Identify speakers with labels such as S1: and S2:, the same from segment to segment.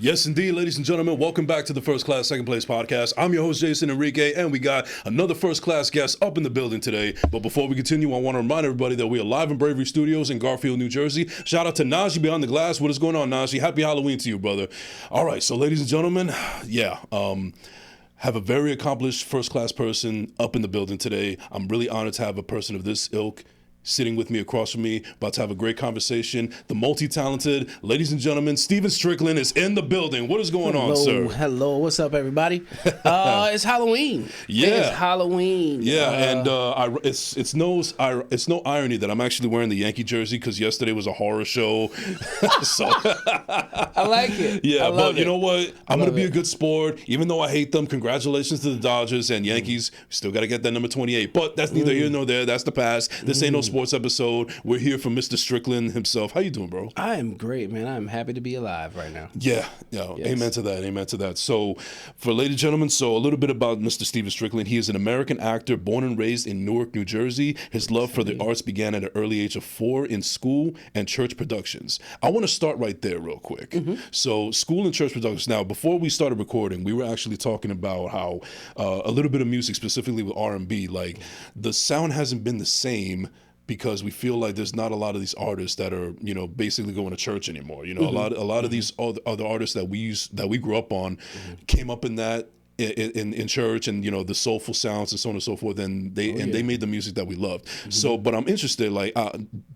S1: Yes, indeed, ladies and gentlemen. Welcome back to the First Class, Second Place podcast. I'm your host, Jason Enrique, and we got another first class guest up in the building today. But before we continue, I want to remind everybody that we are live in Bravery Studios in Garfield, New Jersey. Shout out to Najee Beyond the Glass. What is going on, Najee? Happy Halloween to you, brother. All right, so ladies and gentlemen, have a very accomplished first class person up in the building today. I'm really honored to have a person of this ilk sitting with me across from me, about to have a great conversation. The multi-talented, ladies and gentlemen, Steven Strickland is in the building. What is going on, sir?
S2: Hello, what's up, everybody? It's Halloween.
S1: Yeah,
S2: it's Halloween.
S1: Yeah, and it's no irony that I'm actually wearing the Yankee jersey because yesterday was a horror show. So
S2: I like it.
S1: Yeah, but you know what? I'm gonna be
S2: it.
S1: a good sport, even though I hate them. Congratulations to the Dodgers and Yankees. We still got to get that number 28, but that's neither here nor there. That's the past. This ain't no sports episode. We're here for Mr. Strickland himself. How you doing, bro?
S2: I am great, man. I'm happy to be alive right now.
S1: Yeah. Yes. Amen to that. So, for ladies and gentlemen, a little bit about Mr. Steven Strickland. He is an American actor born and raised in Newark, New Jersey. His love for the arts began at an early age of 4 in school and church productions. I want to start right there real quick. So, school and church productions. Now, before we started recording, we were actually talking about how a little bit of music, specifically with R&B, like the sound hasn't been the same because we feel like there's not a lot of these artists that are, basically going to church anymore. A lot of these other artists that we grew up on came up in that in church, and the soulful sounds and so on and so forth, and they made the music that we loved. So, but I'm interested, like,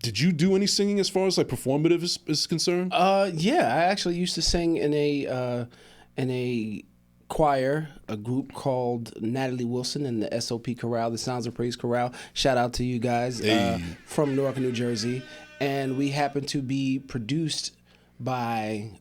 S1: did you do any singing as far as like performative is concerned?
S2: Yeah, I actually used to sing in a choir, a group called Natalie Wilson and the SOP Chorale, the Sounds of Praise Chorale. Shout out to you guys from Newark, New Jersey. And we happen to be produced by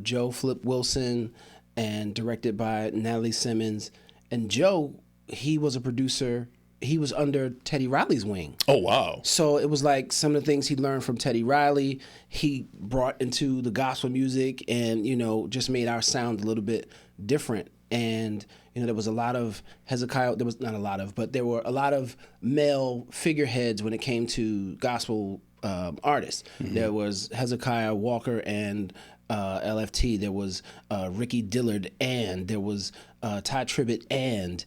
S2: Joe Flip Wilson and directed by Natalie Simmons. And Joe, he was a producer. He was under Teddy Riley's wing.
S1: Oh, wow.
S2: So it was like some of the things he learned from Teddy Riley, he brought into the gospel music and, just made our sound a little bit different. And, there was a lot of Hezekiah, there was not a lot of, but there were a lot of male figureheads when it came to gospel artists. There was Hezekiah Walker and LFT. There was Ricky Dillard, and there was Ty Tribbett, and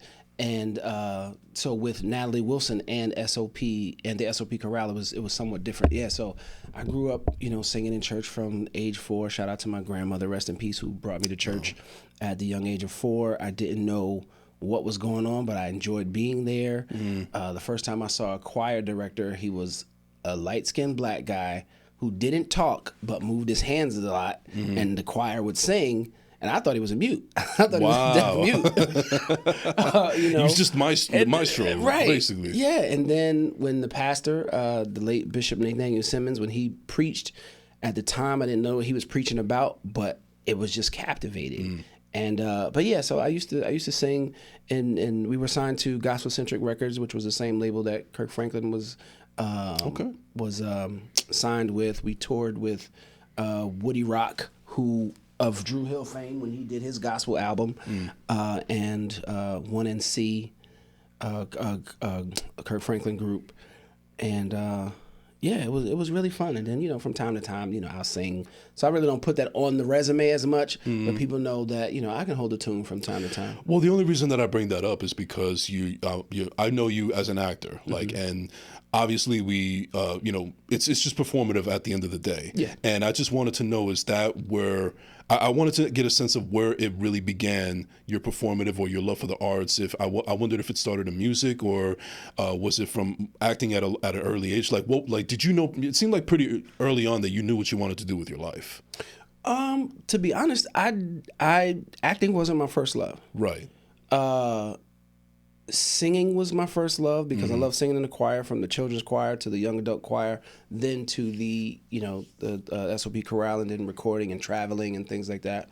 S2: so with Natalie Wilson and SOP and the SOP Chorale, it was somewhat different. Yeah, so I grew up, singing in church from age 4. Shout out to my grandmother, rest in peace, who brought me to church at the young age of 4. I didn't know what was going on, but I enjoyed being there. The first time I saw a choir director, he was a light-skinned black guy who didn't talk but moved his hands a lot, and the choir would sing. And I thought he was a mute. I thought he was deaf mute.
S1: He was just maestro,
S2: right?
S1: Basically.
S2: Yeah. And then when the pastor, the late Bishop Nathaniel Simmons, when he preached, at the time I didn't know what he was preaching about, but it was just captivating. And but yeah, so I used to sing, and we were signed to Gospel Centric Records, which was the same label that Kirk Franklin was signed with. We toured with Woody Rock, who of Drew Hill fame when he did his gospel album, and 1NC, Kirk Franklin group, and it was really fun. And then from time to time I'll sing. So I really don't put that on the resume as much, but people know that I can hold a tune from time to time.
S1: Well, the only reason that I bring that up is because I know you as an actor, like, and obviously we it's just performative at the end of the day.
S2: Yeah.
S1: And I just wanted to know, is that where I wanted to get a sense of where it really began, your performative or your love for the arts. If I wondered if it started in music, or was it from acting at an early age? Like, did you know? It seemed like pretty early on that you knew what you wanted to do with your life.
S2: To be honest, acting wasn't my first love.
S1: Right.
S2: Singing was my first love because I love singing in the choir, from the children's choir to the young adult choir, then to the SOP chorale, and then recording and traveling and things like that.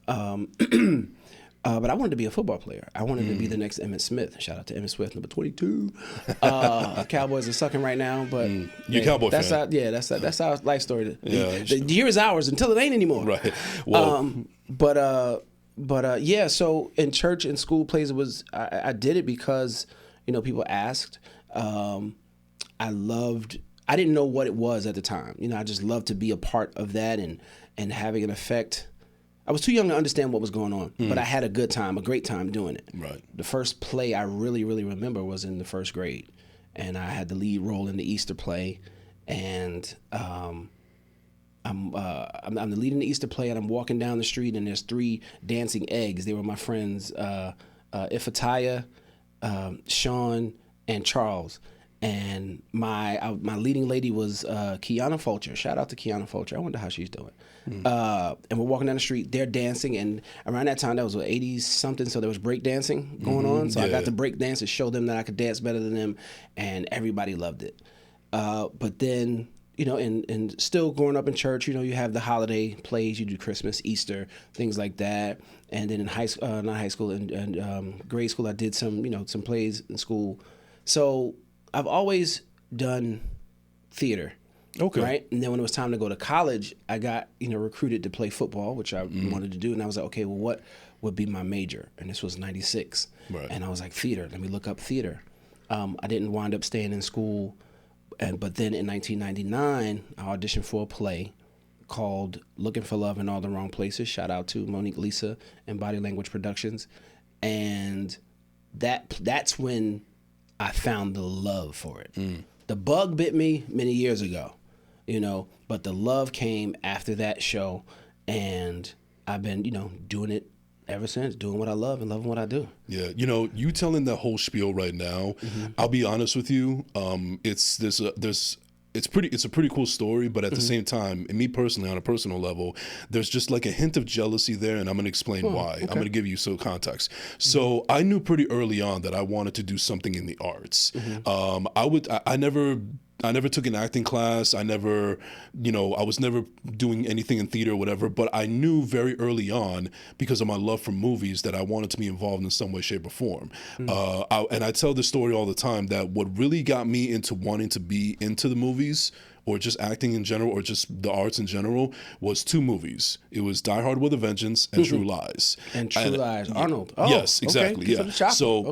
S2: But I wanted to be a football player. I wanted to be the next Emmitt Smith. Shout out to Emmitt Smith, number 22. Cowboys are sucking right now, but
S1: you're a Cowboy
S2: that's
S1: fan.
S2: That's our life story.
S1: Yeah,
S2: the year is ours until it ain't anymore.
S1: Right. Well,
S2: But so in church and school plays, I did it because people asked. I didn't know what it was at the time. I just loved to be a part of that and having an effect I was too young to understand what was going on, but I had a good time, a great time doing it.
S1: Right.
S2: The first play I really, really remember was in the first grade, and I had the lead role in the Easter play, and I'm the lead in the Easter play, and I'm walking down the street, and there's 3 dancing eggs. They were my friends, Ifatiah, Sean, and Charles. And my leading lady was Kiana Fulcher. Shout out to Kiana Fulcher. I wonder how she's doing. And we're walking down the street. They're dancing, and around that time, that was 80s something, so there was break dancing going on. So I got to break dance and show them that I could dance better than them, and everybody loved it. But then, and still growing up in church, you have the holiday plays. You do Christmas, Easter, things like that. And then in not high school, and grade school, I did some plays in school. So I've always done theater.
S1: Okay.
S2: Right? And then when it was time to go to college, I got, recruited to play football, which I wanted to do. And I was like, okay, well, what would be my major? And this was 96.
S1: Right.
S2: And I was like, theater. Let me look up theater. I didn't wind up staying in school. But then in 1999, I auditioned for a play called Looking for Love in All the Wrong Places. Shout out to Monique Lisa and Body Language Productions. And that's when I found the love for it. The bug bit me many years ago, but the love came after that show, and I've been, doing it ever since, doing what I love and loving what I do.
S1: Yeah, you telling that whole spiel right now, I'll be honest with you, it's a pretty cool story, but at the same time, and me personally, on a personal level, there's just like a hint of jealousy there, and I'm going to explain why. Okay. I'm going to give you some context. So I knew pretty early on that I wanted to do something in the arts. I never took an acting class. I was never doing anything in theater or whatever, but I knew very early on, because of my love for movies, that I wanted to be involved in some way, shape, or form. And I tell this story all the time, that what really got me into wanting to be into the movies, or just acting in general, or just the arts in general, was 2 movies. It was Die Hard with a Vengeance and True Lies.
S2: And True Lies. Arnold.
S1: Oh, yes, exactly.
S2: Okay.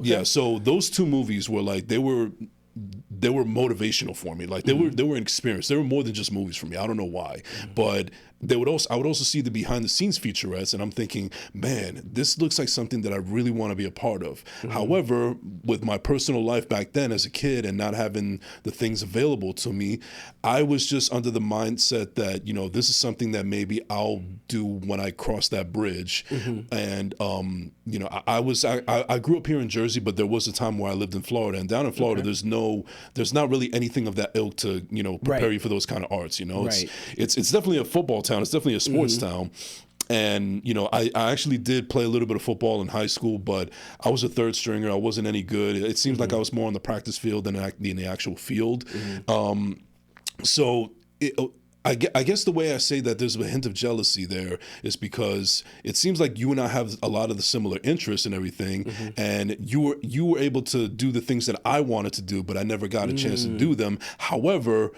S1: Yeah. So those 2 movies were like, they were motivational for me. Like they were an experience. They were more than just movies for me. I don't know why, but I would also see the behind the scenes featurettes, and I'm thinking, man, this looks like something that I really want to be a part of. However, with my personal life back then as a kid and not having the things available to me, I was just under the mindset that, this is something that maybe I'll do when I cross that bridge. And, I grew up here in Jersey, but there was a time where I lived in Florida, and down in Florida, there's not really anything of that ilk to, prepare you for those kind of arts, It's definitely a football town. It's definitely a sports town. And, I actually did play a little bit of football in high school, but I was a third stringer. I wasn't any good. It seems like I was more on the practice field than in the actual field. I guess the way I say that there's a hint of jealousy there is because it seems like you and I have a lot of the similar interests and everything, and you were able to do the things that I wanted to do, but I never got a chance to do them. However,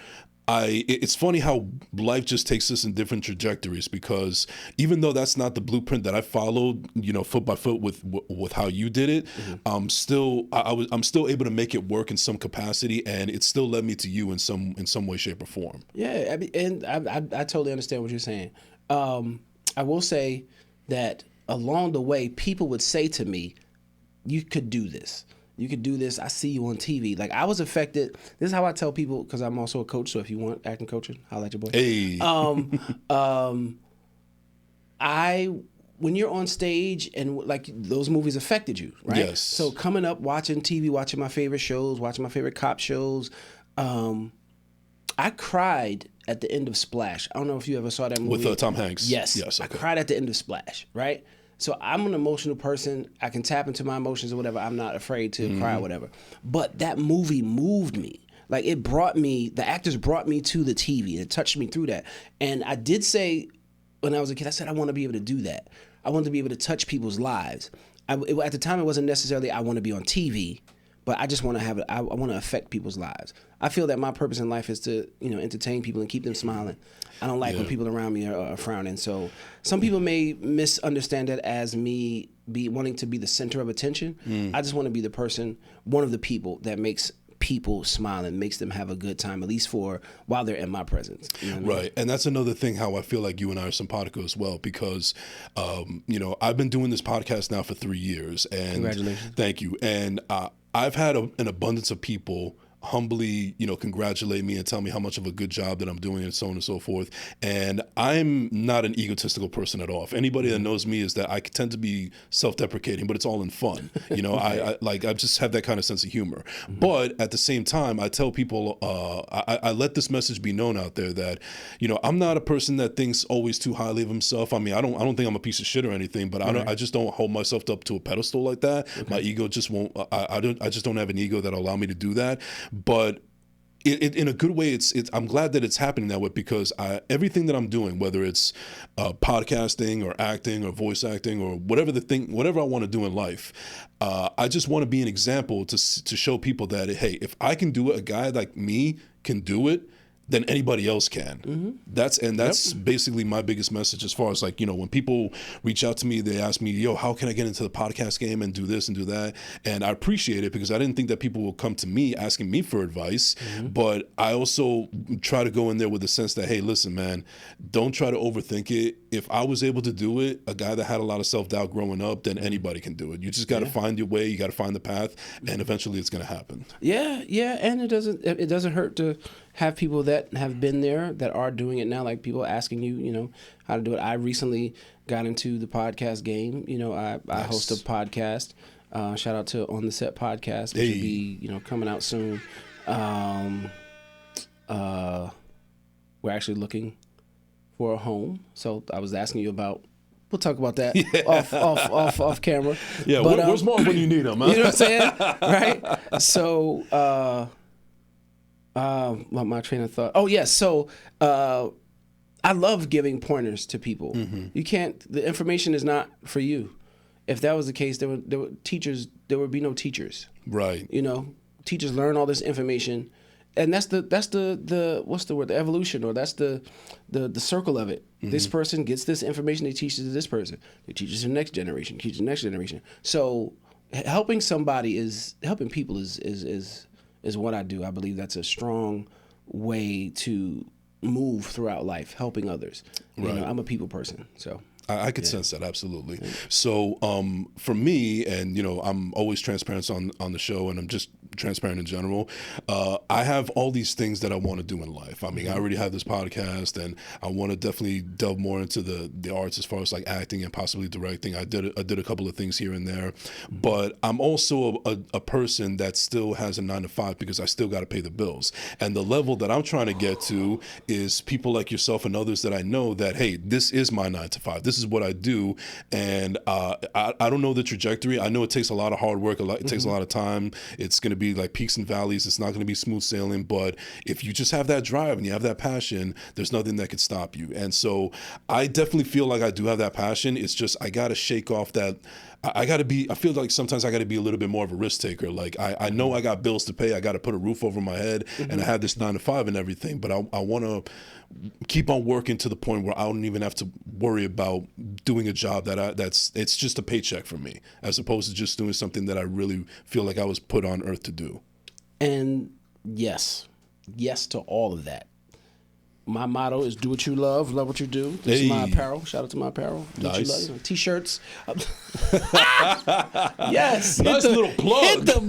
S1: it's funny how life just takes us in different trajectories, because even though that's not the blueprint that I followed, foot by foot with how you did it, I'm still able to make it work in some capacity, and it still led me to you in some way, shape, or form.
S2: Yeah, I totally understand what you're saying. I will say that along the way, people would say to me, "You could do this. You could do this. I see you on TV." Like, I was affected. This is how I tell people, because I'm also a coach. So if you want acting coaching, holla at your boy.
S1: Hey.
S2: When you're on stage, and like, those movies affected you, right?
S1: Yes.
S2: So coming up, watching TV, watching my favorite shows, watching my favorite cop shows, I cried at the end of Splash. I don't know if you ever saw that movie.
S1: With Tom Hanks.
S2: Yes.
S1: Okay.
S2: I cried at the end of Splash, right? So I'm an emotional person. I can tap into my emotions or whatever. I'm not afraid to cry or whatever. But that movie moved me. Like, the actors brought me to the TV. It touched me through that. And I did say, when I was a kid, I said I want to be able to do that. I want to be able to touch people's lives. At the time, it wasn't necessarily I want to be on TV, but I just want to I want to affect people's lives. I feel that my purpose in life is to, entertain people and keep them smiling. I don't like when people around me are frowning. So some people may misunderstand that as me wanting to be the center of attention. I just want to be one of the people that makes people smiling, makes them have a good time, at least for while they're in my presence. You know what I mean?
S1: Right. And that's another thing how I feel like you and I are simpatico as well, because, I've been doing this podcast now for 3 years. And
S2: Congratulations.
S1: Thank you. And I've had an abundance of people humbly, congratulate me and tell me how much of a good job that I'm doing and so on and so forth. And I'm not an egotistical person at all. If anybody that knows me is that I tend to be self-deprecating, but it's all in fun. I just have that kind of sense of humor. But at the same time, I tell people, I let this message be known out there that, I'm not a person that thinks always too highly of himself. I mean, I don't think I'm a piece of shit or anything, but I just don't hold myself up to a pedestal like that. Okay. My ego just won't. I just don't have an ego that'll allow me to do that. But in a good way, I'm glad that it's happening that way, because everything that I'm doing, whether it's podcasting or acting or voice acting or whatever I want to do in life, I just want to be an example to show people that, hey, if I can do it, a guy like me can do it, then anybody else can. Mm-hmm. That's basically my biggest message, as far as when people reach out to me, they ask me, yo, how can I get into the podcast game and do this and do that? And I appreciate it, because I didn't think that people will come to me asking me for advice. Mm-hmm. But I also try to go in there with the sense that, hey, listen, man, don't try to overthink it. If I was able to do it, a guy that had a lot of self-doubt growing up, then anybody can do it. You just got to find your way. You got to find the path, and eventually it's going to happen.
S2: Yeah. And it doesn't hurt to have people that have been there, that are doing it now, like people asking you, how to do it. I recently got into the podcast game. I host a podcast. Shout out to On the Set Podcast, which will be, coming out soon. We're actually looking for a home. So I was asking you about. We'll talk about that off camera.
S1: Yeah, but, where's Mark when you need him? Huh?
S2: You know what I'm saying, right? So. My train of thought. Oh yes, so I love giving pointers to people. Mm-hmm. You can't. The information is not for you. If that was the case, there would teachers. There would be no teachers.
S1: Right.
S2: Teachers learn all this information, and that's the what's the word? The evolution, or that's the circle of it. Mm-hmm. This person gets this information, they teach it to this person. They teach it to the next generation. Teach the next generation. So helping people is what I do. I believe that's a strong way to move throughout life, helping others.
S1: Right.
S2: I'm a people person, so.
S1: I could sense that, absolutely. So for me, and I'm always transparent on the show, and I'm just transparent in general. I have all these things that I want to do in life. I mean, I already have this podcast, and I want to definitely delve more into the arts, as far as like acting and possibly directing. I did a couple of things here and there, but I'm also a person that still has a 9-to-5, because I still got to pay the bills. And the level that I'm trying to get to is people like yourself and others that I know that, hey, this is my 9-to-5. This is what I do, and I don't know the trajectory. I know it takes a lot of hard work. It takes a lot of time. It's going to be like peaks and valleys. It's not going to be smooth sailing. But if you just have that drive and you have that passion, there's nothing that could stop you. And so I definitely feel like I do have that passion. It's just I got to shake off that. I feel like sometimes I got to be a little bit more of a risk taker. Like I know I got bills to pay. I got to put a roof over my head, and I have this 9-to-5 and everything, but I want to keep on working to the point where I don't even have to worry about doing a job it's just a paycheck for me, as opposed to just doing something that I really feel like I was put on earth to do.
S2: And yes to all of that. My motto is do what you love what you do. This is my apparel. Shout out to my apparel. Do what you love. T-shirts. Yes.
S1: Nice little plug.
S2: Hit the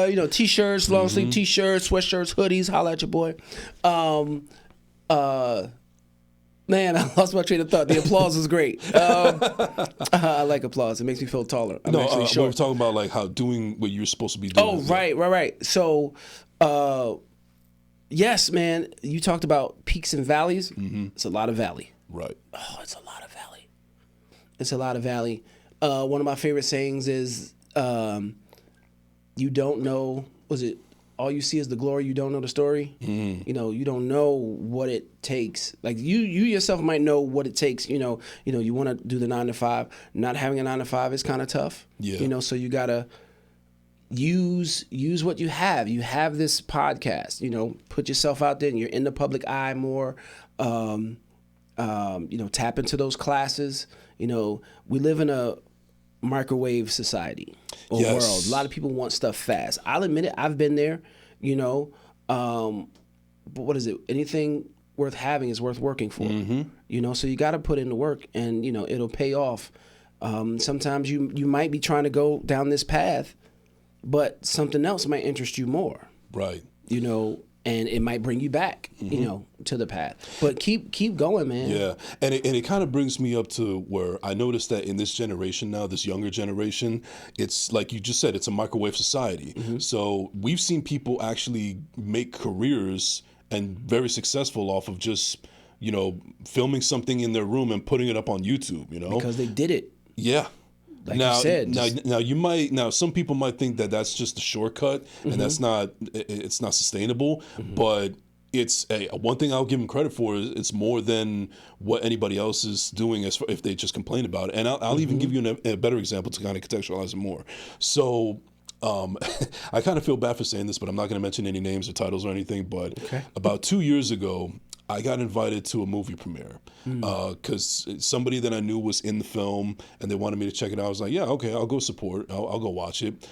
S2: button. T-shirts, long sleeve T-shirts, sweatshirts, hoodies. Holla at your boy. Man, I lost my train of thought. The applause was great. I like applause. It makes me feel taller. I'm actually short.
S1: We were talking about like how doing what you're supposed to be doing.
S2: Oh, right. So, yes, man, you talked about peaks and valleys. Mm-hmm. It's a lot of valley.
S1: Right.
S2: Oh, it's a lot of valley. It's a lot of valley. One of my favorite sayings is, you don't know, all you see is the glory, you don't know the story. Mm. You don't know what it takes. Like you yourself might know what it takes. You want to do the 9-to-5. Not having a 9-to-5 is kind of tough. Yeah. So you gotta use what you have. You have this podcast. Put yourself out there, and you're in the public eye more. Tap into those classes. We live in microwave society or
S1: Yes.
S2: world. A lot of people want stuff fast. I'll admit it. I've been there, you know. But what is it? Anything worth having is worth working for. You know, so you got to put in the work, and you know it'll pay off. Sometimes you might be trying to go down this path, but something else might interest you more.
S1: Right.
S2: You know, and it might bring you back, you know, to the path. But keep going, man.
S1: Yeah, and it kind of brings me up to where I noticed that in this generation now, this younger generation, it's like you just said, it's a microwave society. So we've seen people actually make careers and very successful off of just, you know, filming something in their room and putting it up on YouTube, you know?
S2: Because they did it.
S1: Yeah.
S2: Like you said,
S1: now some people might think that that's just a shortcut and that's not, it's not sustainable, but it's one thing I'll give them credit for is it's more than what anybody else is doing as far, if they just complain about it. And I'll even give you a better example to kind of contextualize it more. So I kind of feel bad for saying this, but I'm not going to mention any names or titles or anything. But about 2 years ago, I got invited to a movie premiere because somebody that I knew was in the film and they wanted me to check it out. I was like, yeah, okay, I'll go support. I'll go watch it.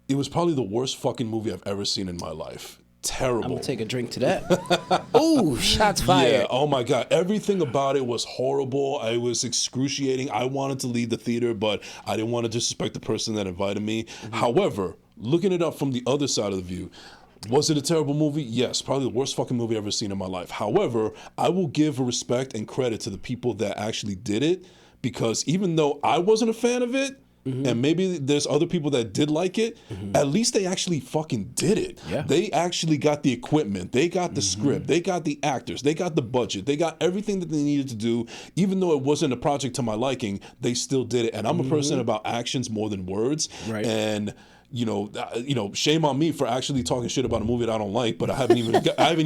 S1: It was probably the worst fucking movie I've ever seen in my life. Terrible.
S2: I'm gonna take a drink to that. Ooh, shots fired.
S1: Yeah, oh my God. Everything about it was horrible. It was excruciating. I wanted to leave the theater, but I didn't want to disrespect the person that invited me. However, looking it up from the other side of the view, was it a terrible movie? Yes, probably the worst fucking movie I've ever seen in my life. However, I will give respect and credit to the people that actually did it, because even though I wasn't a fan of it, and maybe there's other people that did like it, at least they actually fucking did it.
S2: Yeah.
S1: They actually got the equipment, they got the script, they got the actors, they got the budget, they got everything that they needed to do. Even though it wasn't a project to my liking, they still did it. And I'm a person about actions more than words.
S2: Right.
S1: And you know, shame on me for actually talking shit about a movie that I don't like. But I haven't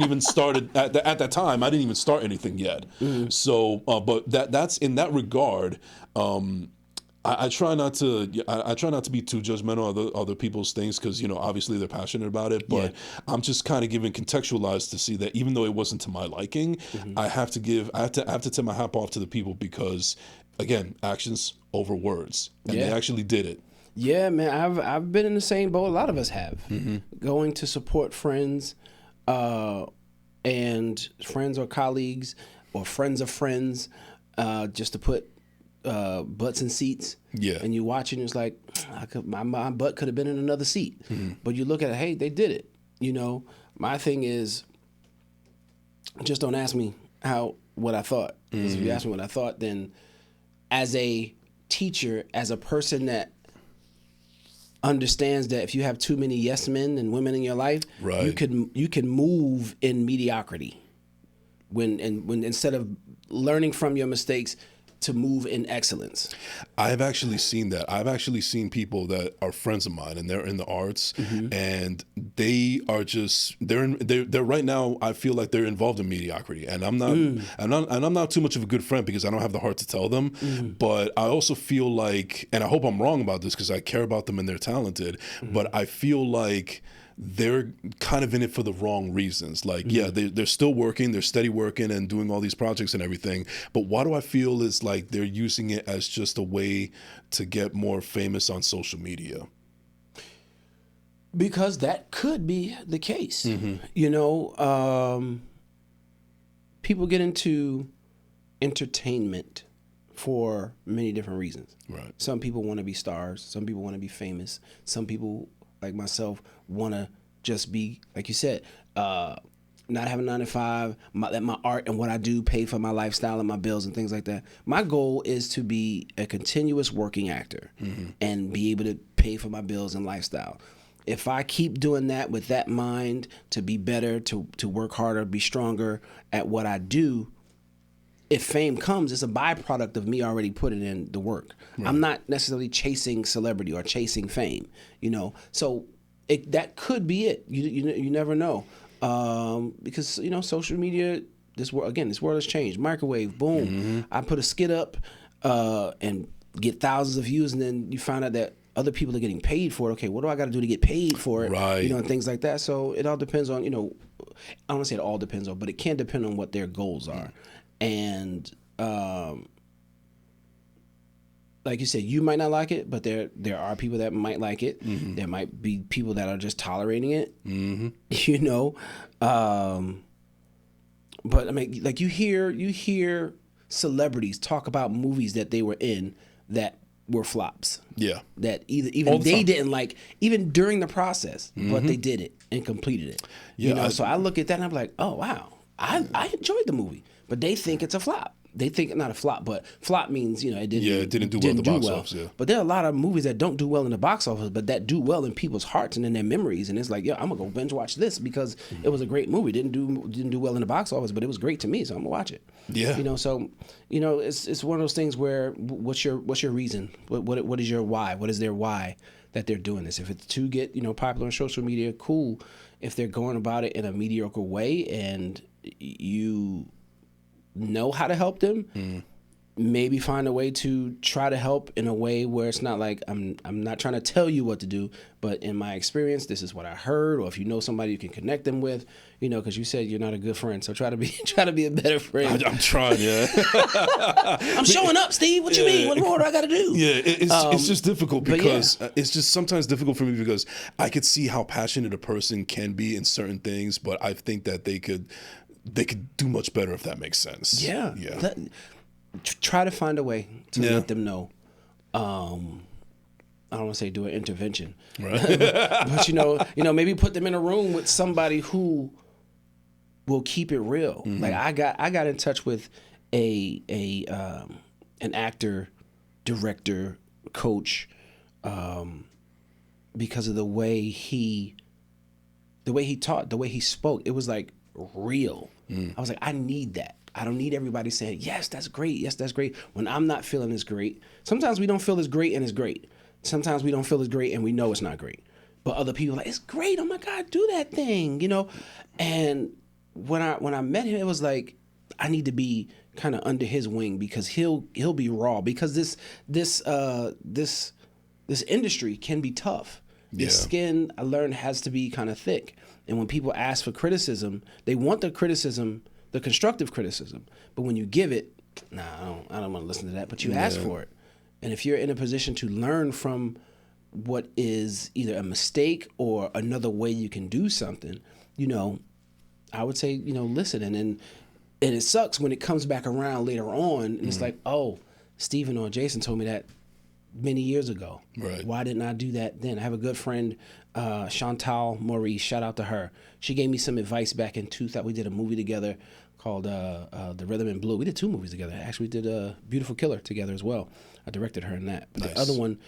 S1: even started at that time. I didn't even start anything yet. So, but that's in that regard. I try not to. I try not to be too judgmental of other people's things because you know obviously they're passionate about it. But I'm just kind of giving contextualized to see that even though it wasn't to my liking, I have to tip my hat off to the people because again, actions over words, and they actually did it.
S2: Yeah, man, I've been in the same boat. A lot of us have going to support friends, and friends or colleagues, or friends of friends, just to put butts in seats.
S1: Yeah,
S2: and you watch it, and it's like my butt could have been in another seat. But you look at it, hey, they did it. You know, my thing is, just don't ask me what I thought. Because if you ask me what I thought, then as a teacher, as a person that understands that if you have too many yes men and women in your life, you can move in mediocrity when instead of learning from your mistakes to move in excellence.
S1: I've actually seen that. I've actually seen people that are friends of mine and they're in the arts and they are just they're right now I feel like they're involved in mediocrity and I'm not too much of a good friend because I don't have the heart to tell them, but I also feel like, and I hope I'm wrong about this because I care about them and they're talented, but I feel like they're kind of in it for the wrong reasons. Like, yeah, they're still working, they're steady working and doing all these projects and everything. But why do I feel is like they're using it as just a way to get more famous on social media?
S2: Because that could be the case. You know, people get into entertainment for many different reasons.
S1: Right. Some
S2: Some people want to be stars. Some people want to be famous. Some people, like myself, want to just be, like you said, not have a 9-to-5, let my art and what I do pay for my lifestyle and my bills and things like that. My goal is to be a continuous working actor and be able to pay for my bills and lifestyle. If I keep doing that with that mind to be better, to work harder, be stronger at what I do, if fame comes, it's a byproduct of me already putting in the work. Right. I'm not necessarily chasing celebrity or chasing fame, you know. So that could be it. You never know, because you know social media. This world has changed. Microwave, boom. I put a skit up and get thousands of views, and then you find out that other people are getting paid for it. Okay, what do I got to do to get paid for it?
S1: Right.
S2: You know, and things like that. So it all depends on, you know, I don't want to say it all depends on, but it can depend on what their goals are. And like you said, you might not like it, but there are people that might like it.
S1: Mm-hmm.
S2: There might be people that are just tolerating it.
S1: Mm-hmm.
S2: You know, but I mean, like you hear celebrities talk about movies that they were in that were flops.
S1: Yeah.
S2: That even they didn't like, even during the process, but they did it and completed it.
S1: Yeah,
S2: you know, so I look at that and I'm like, oh wow, I enjoyed the movie, but they think it's a flop. They think not a flop, but flop means, you know, it didn't
S1: do well in the box office. Yeah.
S2: But there are a lot of movies that don't do well in the box office, but that do well in people's hearts and in their memories. And it's like, yeah, I'm gonna go binge watch this because it was a great movie. Didn't do well in the box office, but it was great to me, so I'm gonna watch it.
S1: Yeah.
S2: You know, so you know, it's one of those things where what's your reason? What is your why? What is their why that they're doing this? If it's to get, you know, popular on social media, cool. If they're going about it in a mediocre way and you know how to help them, maybe find a way to try to help in a way where it's not like I'm not trying to tell you what to do, but in my experience, this is what I heard. Or if you know somebody you can connect them with, you know, because you said you're not a good friend, so try to be a better friend.
S1: I'm trying, yeah.
S2: I'm showing up, Steve. What you mean? What more do I got to do?
S1: Yeah, it's just difficult because it's just sometimes difficult for me because I could see how passionate a person can be in certain things, but I think that they could do much better if that makes sense.
S2: Yeah.
S1: Yeah.
S2: Try to find a way to let them know. I don't want to say do an intervention,
S1: Right.
S2: but you know, maybe put them in a room with somebody who will keep it real. Like I got in touch with an actor, director, coach, because of the way he taught, the way he spoke. It was like real. I was like, I need that. I don't need everybody saying, yes, that's great. Yes, that's great. When I'm not feeling as great. Sometimes we don't feel as great and it's great. Sometimes we don't feel as great and we know it's not great. But other people are like, it's great. Oh my God, do that thing, you know? And when I met him, it was like, I need to be kind of under his wing because he'll be raw, because this industry can be tough. Your skin, I learned, has to be kind of thick. And when people ask for criticism, they want the criticism, the constructive criticism. But when you give it, nah, I don't want to listen to that. But you ask for it. And if you're in a position to learn from what is either a mistake or another way you can do something, you know, I would say, you know, listen. And it sucks when it comes back around later on. And it's like, oh, Steven or Jason told me that many years ago.
S1: Right. Why
S2: didn't I do that then? I have a good friend, Chantal Maurice, shout out to her. She gave me some advice back in 2000. We did a movie together called The Rhythm and Blue. We did 2 movies together. Actually, we did Beautiful Killer together as well. I directed her in that. But the other one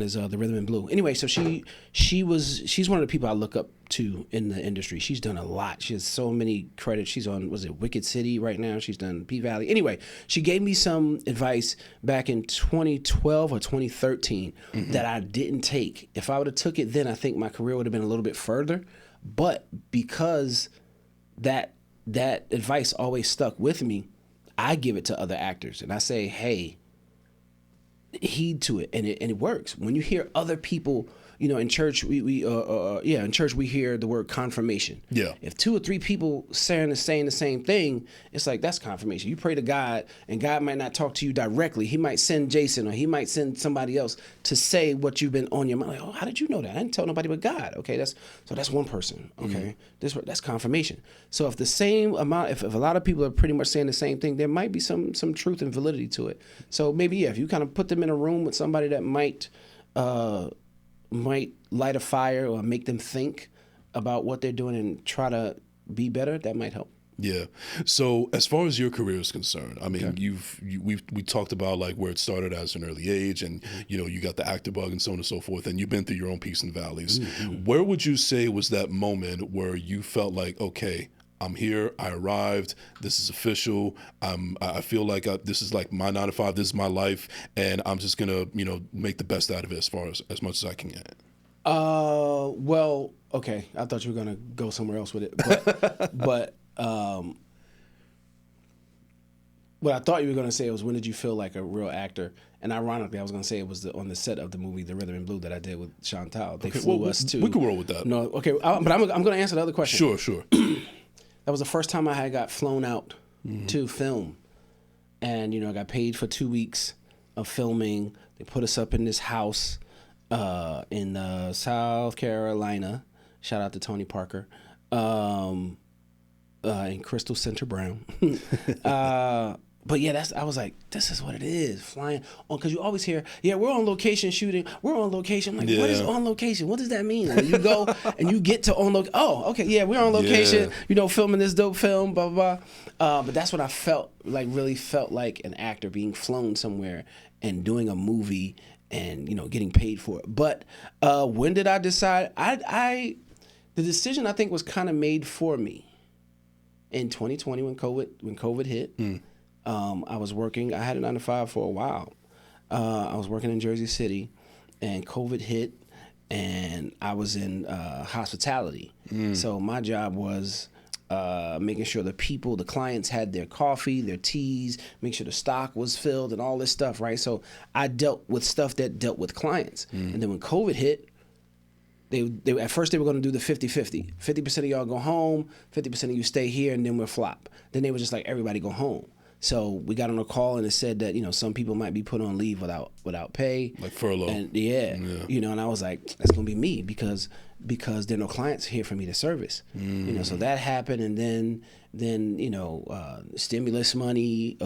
S2: is The Rhythm and Blue. Anyway, so she's one of the people I look up to in the industry. She's done a lot. She has so many credits. She's on, was it Wicked City right now? She's done P-Valley. Anyway, she gave me some advice back in 2012 or 2013 that I didn't take. If I would have took it then, I think my career would have been a little bit further. But because that advice always stuck with me, I give it to other actors and I say, hey, heed to it, and it works. When you hear other people, you know, in church in church we hear the word confirmation.
S1: Yeah.
S2: If 2 or 3 people saying the same thing, it's like, that's confirmation. You pray to God, and God might not talk to you directly. He might send Jason, or he might send somebody else to say what you've been on your mind. Like, oh, how did you know that? I didn't tell nobody but God. Okay, that's one person. Okay, that's confirmation. So if the same amount, if a lot of people are pretty much saying the same thing, there might be some truth and validity to it. So maybe if you kind of put them in a room with somebody that might light a fire or make them think about what they're doing and try to be better, that might help.
S1: Yeah. So as far as your career is concerned, I mean, we talked about like where it started as an early age, and you know, you got the actor bug and so on and so forth, and you've been through your own peaks and valleys. Where would you say was that moment where you felt like, okay, I'm here, I arrived, this is official, I feel like this is like my 9 to 5, this is my life, and I'm just gonna, you know, make the best out of it as much as I can get?
S2: Well, okay, I thought you were gonna go somewhere else with it, but what I thought you were gonna say was, when did you feel like a real actor? And ironically, I was gonna say it was on the set of the movie The Rhythm and Blue that I did with Chantal. They flew us to.
S1: We could roll with that.
S2: No, okay, but I'm gonna answer the other question.
S1: Sure.
S2: That was the first time I had got flown out to film, and you know, I got paid for 2 weeks. of filming. They put us up in this house in South Carolina. Shout out to Tony Parker. In Crystal Center Brown. But yeah, I was like, this is what it is, flying on, because you always hear, yeah, we're on location shooting, we're on location. I'm like, what is on location? What does that mean? And you go and you get to on location. Oh, okay, yeah, we're on location, filming this dope film, blah, blah, blah. But that's what I felt like, really felt like an actor, being flown somewhere and doing a movie and, getting paid for it. But when did I decide? The decision, I think, was kind of made for me in 2020 when COVID hit. I was working. I had a 9-to-5 for a while. I was working in Jersey City, and COVID hit, and I was in hospitality. So my job was making sure the clients had their coffee, their teas, make sure the stock was filled, and all this stuff, right? So I dealt with stuff that dealt with clients. And then when COVID hit, they at first they were going to do the 50-50. 50% of y'all go home, 50% of you stay here, and then we'll flop. Then they were just like, everybody go home. So we got on a call, and it said that some people might be put on leave without pay,
S1: like furlough.
S2: And and I was like, that's gonna be me because there are no clients here for me to service. So that happened, and then stimulus money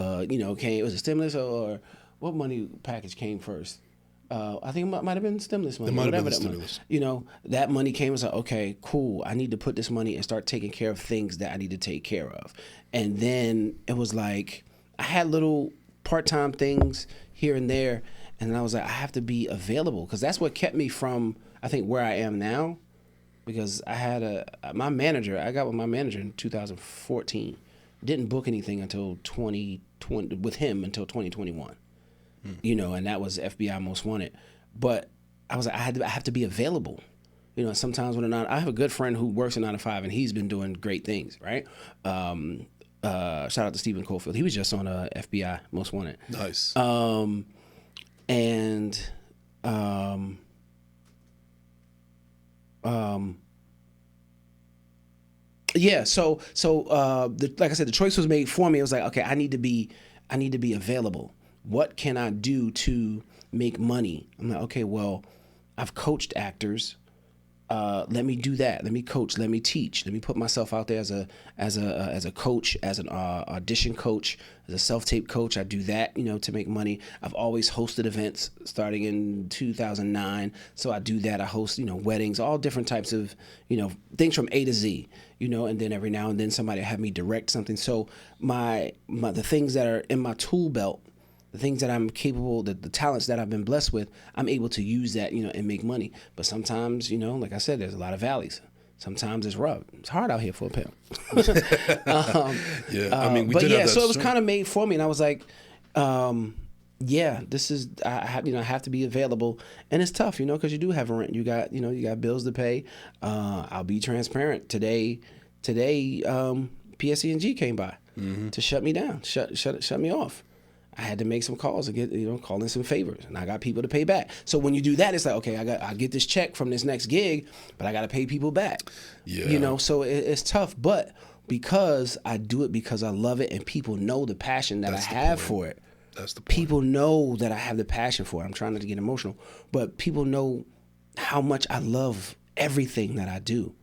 S2: came. Was it stimulus or what money package came first? I think it might have been stimulus money.
S1: It might have been
S2: stimulus. That money came. I was like, okay, cool. I need to put this money and start taking care of things that I need to take care of. And then it was like, I had little part-time things here and there. And then I was like, I have to be available, because that's what kept me from, I think, where I am now. Because I had I got with my manager in 2014. Didn't book anything until 2020 with him until 2021. And that was FBI Most Wanted. But I was like, I have to be available. Sometimes I have a good friend who works a 9-to-5, and he's been doing great things, right? Shout out to Stephen Cofield. He was just on FBI Most Wanted.
S1: Nice. Like I said, the choice was made for me. It was like, okay, I need to be available. What can I do to make money? I'm like, okay, well, I've coached actors. Let me do that. Let me coach. Let me teach. Let me put myself out there as a coach, as an audition coach, as a self-tape coach. I do that, to make money. I've always hosted events starting in 2009. So I do that. I host, weddings, all different types of, things from A to Z, and then every now and then somebody have me direct something. So the things that are in my tool belt, the things that I'm capable, the talents that I've been blessed with, I'm able to use that, and make money. But sometimes, like I said, there's a lot of valleys. Sometimes it's rough. It's hard out here for a pimp. We did have that.
S2: So it was kind of made for me, and I was like, this is I have to be available, and it's tough, because you do have a rent. You got bills to pay. I'll be transparent. Today, PSE&G came by to shut me down, shut me off. I had to make some calls and get, call in some favors, and I got people to pay back. So when you do that, it's like, okay, I get this check from this next gig, but I got to pay people back. Yeah. So it's tough, but because I do it because I love it, and people know the passion that I have for it.
S1: That's the point.
S2: People know that I have the passion for it. I'm trying not to get emotional, but people know how much I love everything that I do.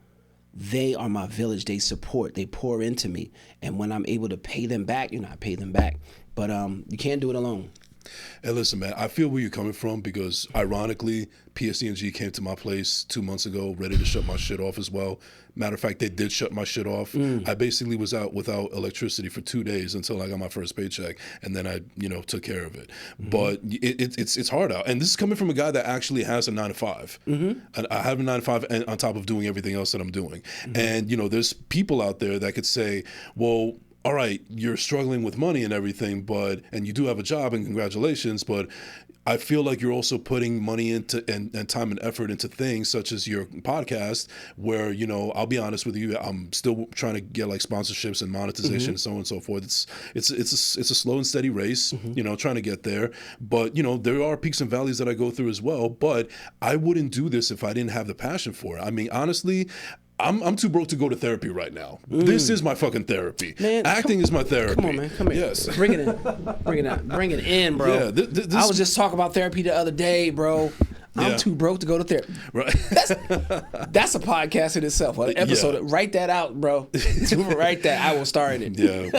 S2: They are my village. They support. They pour into me, and when I'm able to pay them back, I pay them back. But you can't do it alone.
S1: Hey, listen, man, I feel where you're coming from, because ironically, PSE&G came to my place 2 months ago, ready to shut my shit off as well. Matter of fact, they did shut my shit off. I basically was out without electricity for 2 days until I got my first paycheck, and then I, took care of it. But it's hard out, and this is coming from a guy that actually has a 9-to-5. And I have a 9-to-5 on top of doing everything else that I'm doing. And there's people out there that could say, well, all right, you're struggling with money and everything, and you do have a job, and congratulations, but I feel like you're also putting money into and time and effort into things such as your podcast, where, I'll be honest with you, I'm still trying to get like sponsorships and monetization and so on and so forth. It's a slow and steady race, trying to get there. But, there are peaks and valleys that I go through as well, but I wouldn't do this if I didn't have the passion for it. I mean, honestly, I'm too broke to go to therapy right now. This is my fucking therapy.
S2: Man,
S1: Acting is my therapy.
S2: Come on, man. Come here.
S1: Yes.
S2: Bring it in. Bring it out. Bring it in, bro.
S1: Yeah, this,
S2: I was just talking about therapy the other day, bro. I'm
S1: Yeah.
S2: too broke to go to therapy.
S1: right.
S2: That's a podcast in itself. An episode.
S1: Yeah.
S2: Write that out, bro. Write that. I will star in it.
S1: Yeah,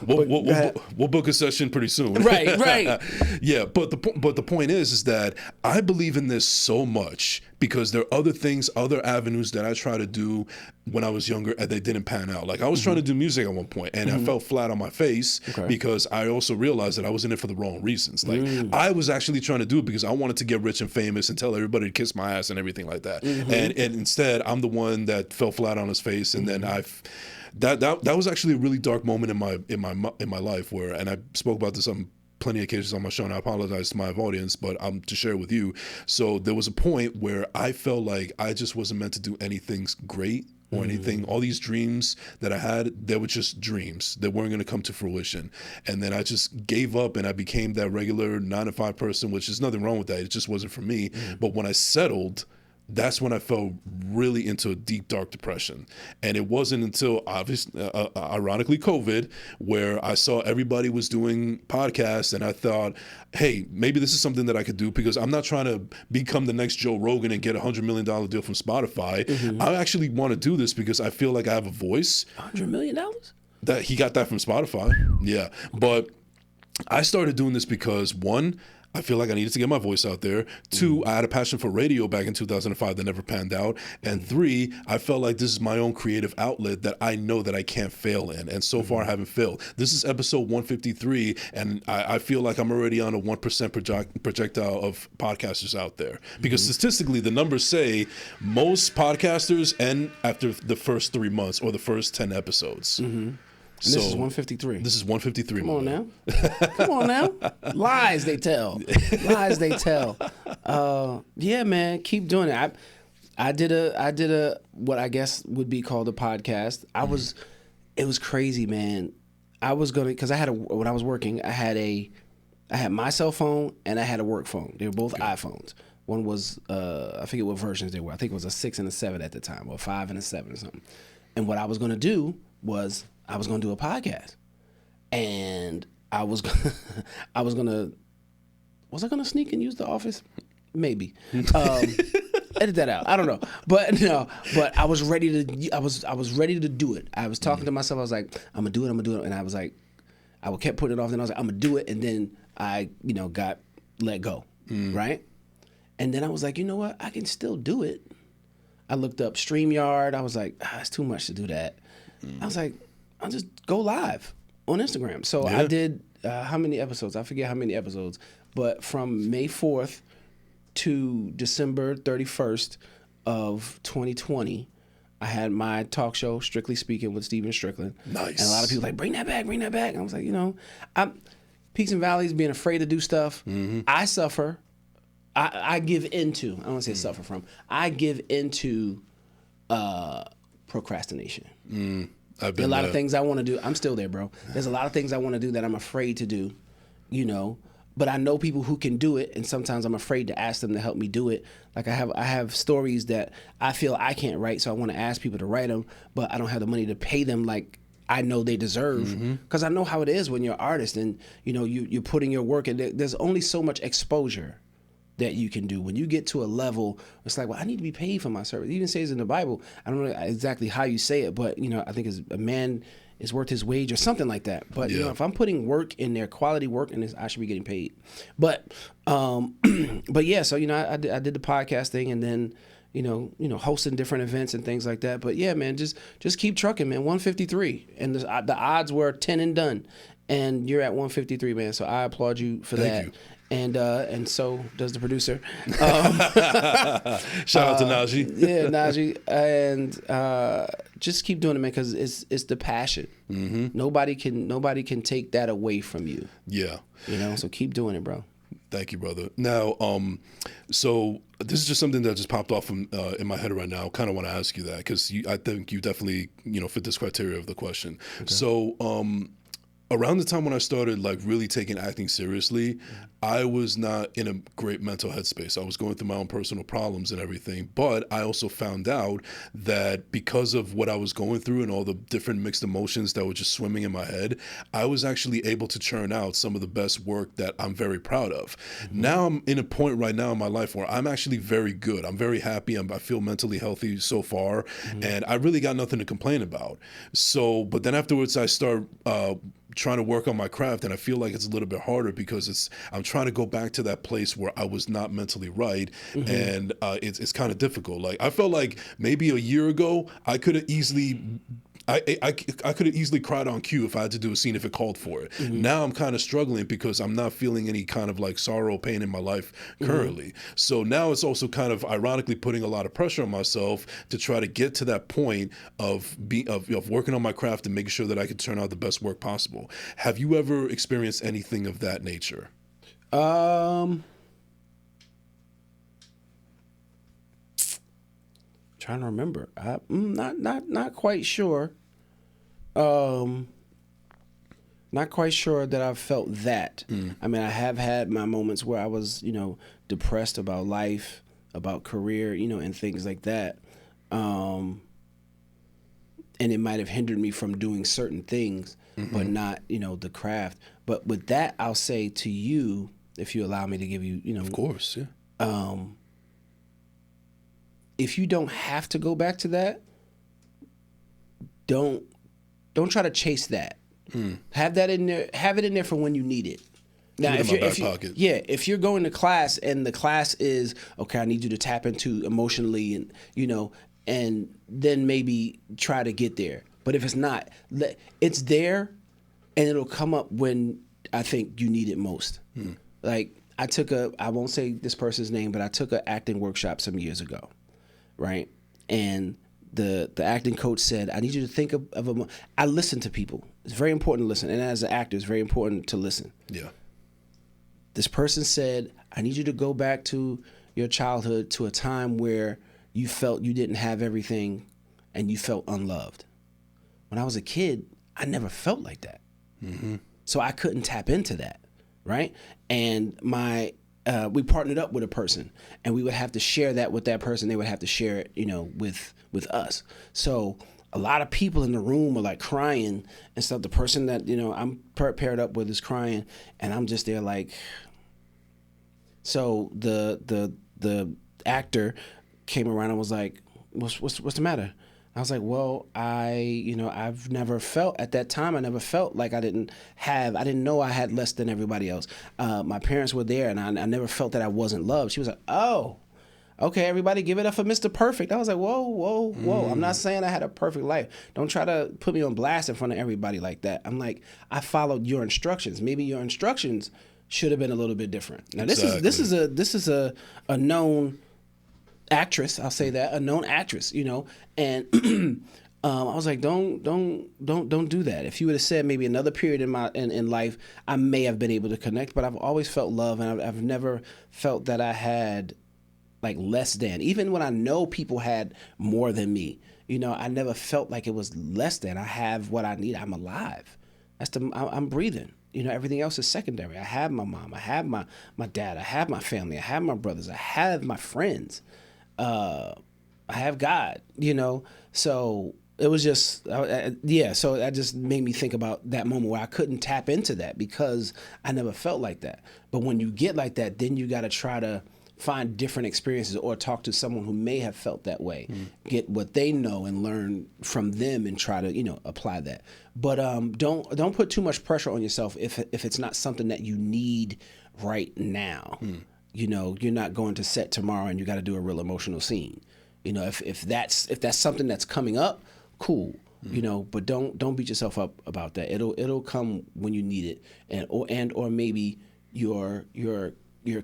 S1: we'll book a session pretty soon.
S2: Right, right.
S1: Yeah, but the point is that I believe in this so much because there are other things, other avenues that I try to do when I was younger and they didn't pan out. Like I was trying to do music at one point and I fell flat on my face because I also realized that I was in it for the wrong reasons. Like I was actually trying to do it because I wanted to get rich and famous and tell everybody to kiss my ass and everything like that. And instead I'm the one that fell flat on his face and then that was actually a really dark moment in my life where, and I spoke about this on plenty of occasions on my show, and I apologize to my audience, but I'm to share with you. So there was a point where I felt like I just wasn't meant to do anything great or anything. All these dreams that I had, they were just dreams that weren't going to come to fruition. And then I just gave up and I became that regular 9-to-5 person, which is nothing wrong with that. It just wasn't for me. But when I settled, that's when I fell really into a deep, dark depression. And it wasn't until, ironically, COVID, where I saw everybody was doing podcasts and I thought, hey, maybe this is something that I could do because I'm not trying to become the next Joe Rogan and get a $100 million deal from Spotify. I actually want to do this because I feel like I have a voice.
S2: $100 million?
S1: That he got that from Spotify. Yeah. But I started doing this because, one, I feel like I needed to get my voice out there. 2, I had a passion for radio back in 2005 that never panned out. And 3, I felt like this is my own creative outlet that I know that I can't fail in. And so far I haven't failed. This is episode 153, and I feel like I'm already on a 1% projectile of podcasters out there. Because statistically, the numbers say most podcasters end after the first 3 months or the first 10 episodes.
S2: So, this is 153.
S1: This is 153.
S2: Come on now. Come on now. Lies they tell. Lies they tell. Yeah, man, keep doing it. I did a what I guess would be called a podcast. It was crazy, man. I was gonna, because when I was working, I had my cell phone and I had a work phone. They were both iPhones. One was I forget what versions they were. I think it was a 6 and a 7 at the time, or 5 and a 7 or something. And what I was gonna do was I was gonna do a podcast, and was I gonna sneak and use the office? Maybe. Edit that out. I don't know. But no. But I was ready to. I was ready to do it. I was talking to myself. I was like, I'm gonna do it. And I was like, I kept putting it off. Then I was like, I'm gonna do it. And then I, got let go. Right. And then I was like, you know what? I can still do it. I looked up StreamYard. I was like, it's too much to do that. I was like, I'll just go live on Instagram. So I did how many episodes? I forget how many episodes. But from May 4th to December 31st of 2020, I had my talk show, Strictly Speaking, with Steven Strickland.
S1: Nice.
S2: And a lot of people were like, bring that back. And I was like, I'm peaks and valleys, being afraid to do stuff. I suffer. I give into, I don't want to say suffer from, I give into procrastination. There are a lot of things I want to do. I'm still there, bro. There's a lot of things I want to do that I'm afraid to do, but I know people who can do it, and sometimes I'm afraid to ask them to help me do it. Like I have stories that I feel I can't write, so I want to ask people to write them, but I don't have the money to pay them like I know they deserve, because I know how it is when you're an artist and you're putting your work in. There's only so much exposure that you can do. When you get to a level, it's like, well, I need to be paid for my service. It even says in the Bible, I don't know exactly how you say it, but I think it's a man is worth his wage or something like that. But if I'm putting work in there, quality work in this, I should be getting paid. But but yeah, so I did the podcast thing, and then hosting different events and things like that. But yeah, man, just keep trucking, man. 153, and the odds were 10 and done, and you're at 153, man. So I applaud you for that.
S1: Thank you.
S2: And so does the producer.
S1: Shout out to Najee.
S2: Yeah, Najee. And just keep doing it, man, because it's the passion. Nobody can take that away from you. Yeah. So keep doing it, bro.
S1: Thank you, brother. Now, so this is just something that just popped off in my head right now. I kind of want to ask you that because I think you definitely fit this criteria of the question. Okay. So, around the time when I started like really taking acting seriously, I was not in a great mental headspace. I was going through my own personal problems and everything, but I also found out that because of what I was going through and all the different mixed emotions that were just swimming in my head, I was actually able to churn out some of the best work that I'm very proud of. Now I'm in a point right now in my life where I'm actually very good. I'm very happy. I feel mentally healthy so far, and I really got nothing to complain about. So, but then afterwards I start trying to work on my craft, and I feel like it's a little bit harder because I'm trying to go back to that place where I was not mentally right, and it's kind of difficult. Like I felt like maybe a year ago I could have easily. I could have easily cried on cue if I had to do a scene if it called for it. Now I'm kind of struggling because I'm not feeling any kind of like sorrow, pain in my life currently. So now it's also kind of ironically putting a lot of pressure on myself to try to get to that point of working on my craft and making sure that I can turn out the best work possible. Have you ever experienced anything of that nature?
S2: Trying to remember. Not quite sure. Not quite sure that I've felt that. I mean, I have had my moments where I was, depressed about life, about career, and things like that. And it might have hindered me from doing certain things, but not, the craft. But with that, I'll say to you, if you allow me to give you,
S1: Of course, yeah.
S2: If you don't have to go back to that, don't try to chase that. Have that in there. Have it in there for when you need it. Now,
S1: Keep it in my back pocket.
S2: If you're going to class and the class is okay, I need you to tap into emotionally, and and then maybe try to get there. But if it's not, it's there, and it'll come up when I think you need it most. Like I won't say this person's name, but I took an acting workshop some years ago. Right, and the acting coach said, "I need you to think of I listen to people. It's very important to listen, and as an actor, it's very important to listen."
S1: Yeah.
S2: This person said, "I need you to go back to your childhood, to a time where you felt you didn't have everything, and you felt unloved." When I was a kid, I never felt like that, so I couldn't tap into that, right? And we partnered up with a person, and we would have to share that with that person. They would have to share it, with us. So a lot of people in the room were like crying and stuff. The person that, I'm paired up with is crying, and I'm just there like, so the actor came around and was like, what's the matter? I was like, well, I've never felt at that time. I never felt like I didn't know I had less than everybody else. My parents were there, and I never felt that I wasn't loved. She was like, oh, okay, everybody give it up for Mr. Perfect. I was like, whoa. I'm not saying I had a perfect life. Don't try to put me on blast in front of everybody like that. I'm like, I followed your instructions. Maybe your instructions should have been a little bit different. Now, this is a known actress, I'll say that, a known actress, and I was like, don't do that. If you would have said maybe another period in life, I may have been able to connect, but I've always felt love, and I've never felt that I had like less than. Even when I know people had more than me, I never felt like it was less than. I have what I need. I'm alive. I'm breathing. Everything else is secondary. I have my mom. I have my dad. I have my family. I have my brothers. I have my friends. I have God, so it was just, so that just made me think about that moment where I couldn't tap into that because I never felt like that. But when you get like that, then you got to try to find different experiences or talk to someone who may have felt that way, get what they know and learn from them and try to, apply that. But don't put too much pressure on yourself if it's not something that you need right now. You're not going to set tomorrow and you got to do a real emotional scene. If that's something that's coming up, cool. But don't beat yourself up about that. It'll come when you need it, or maybe your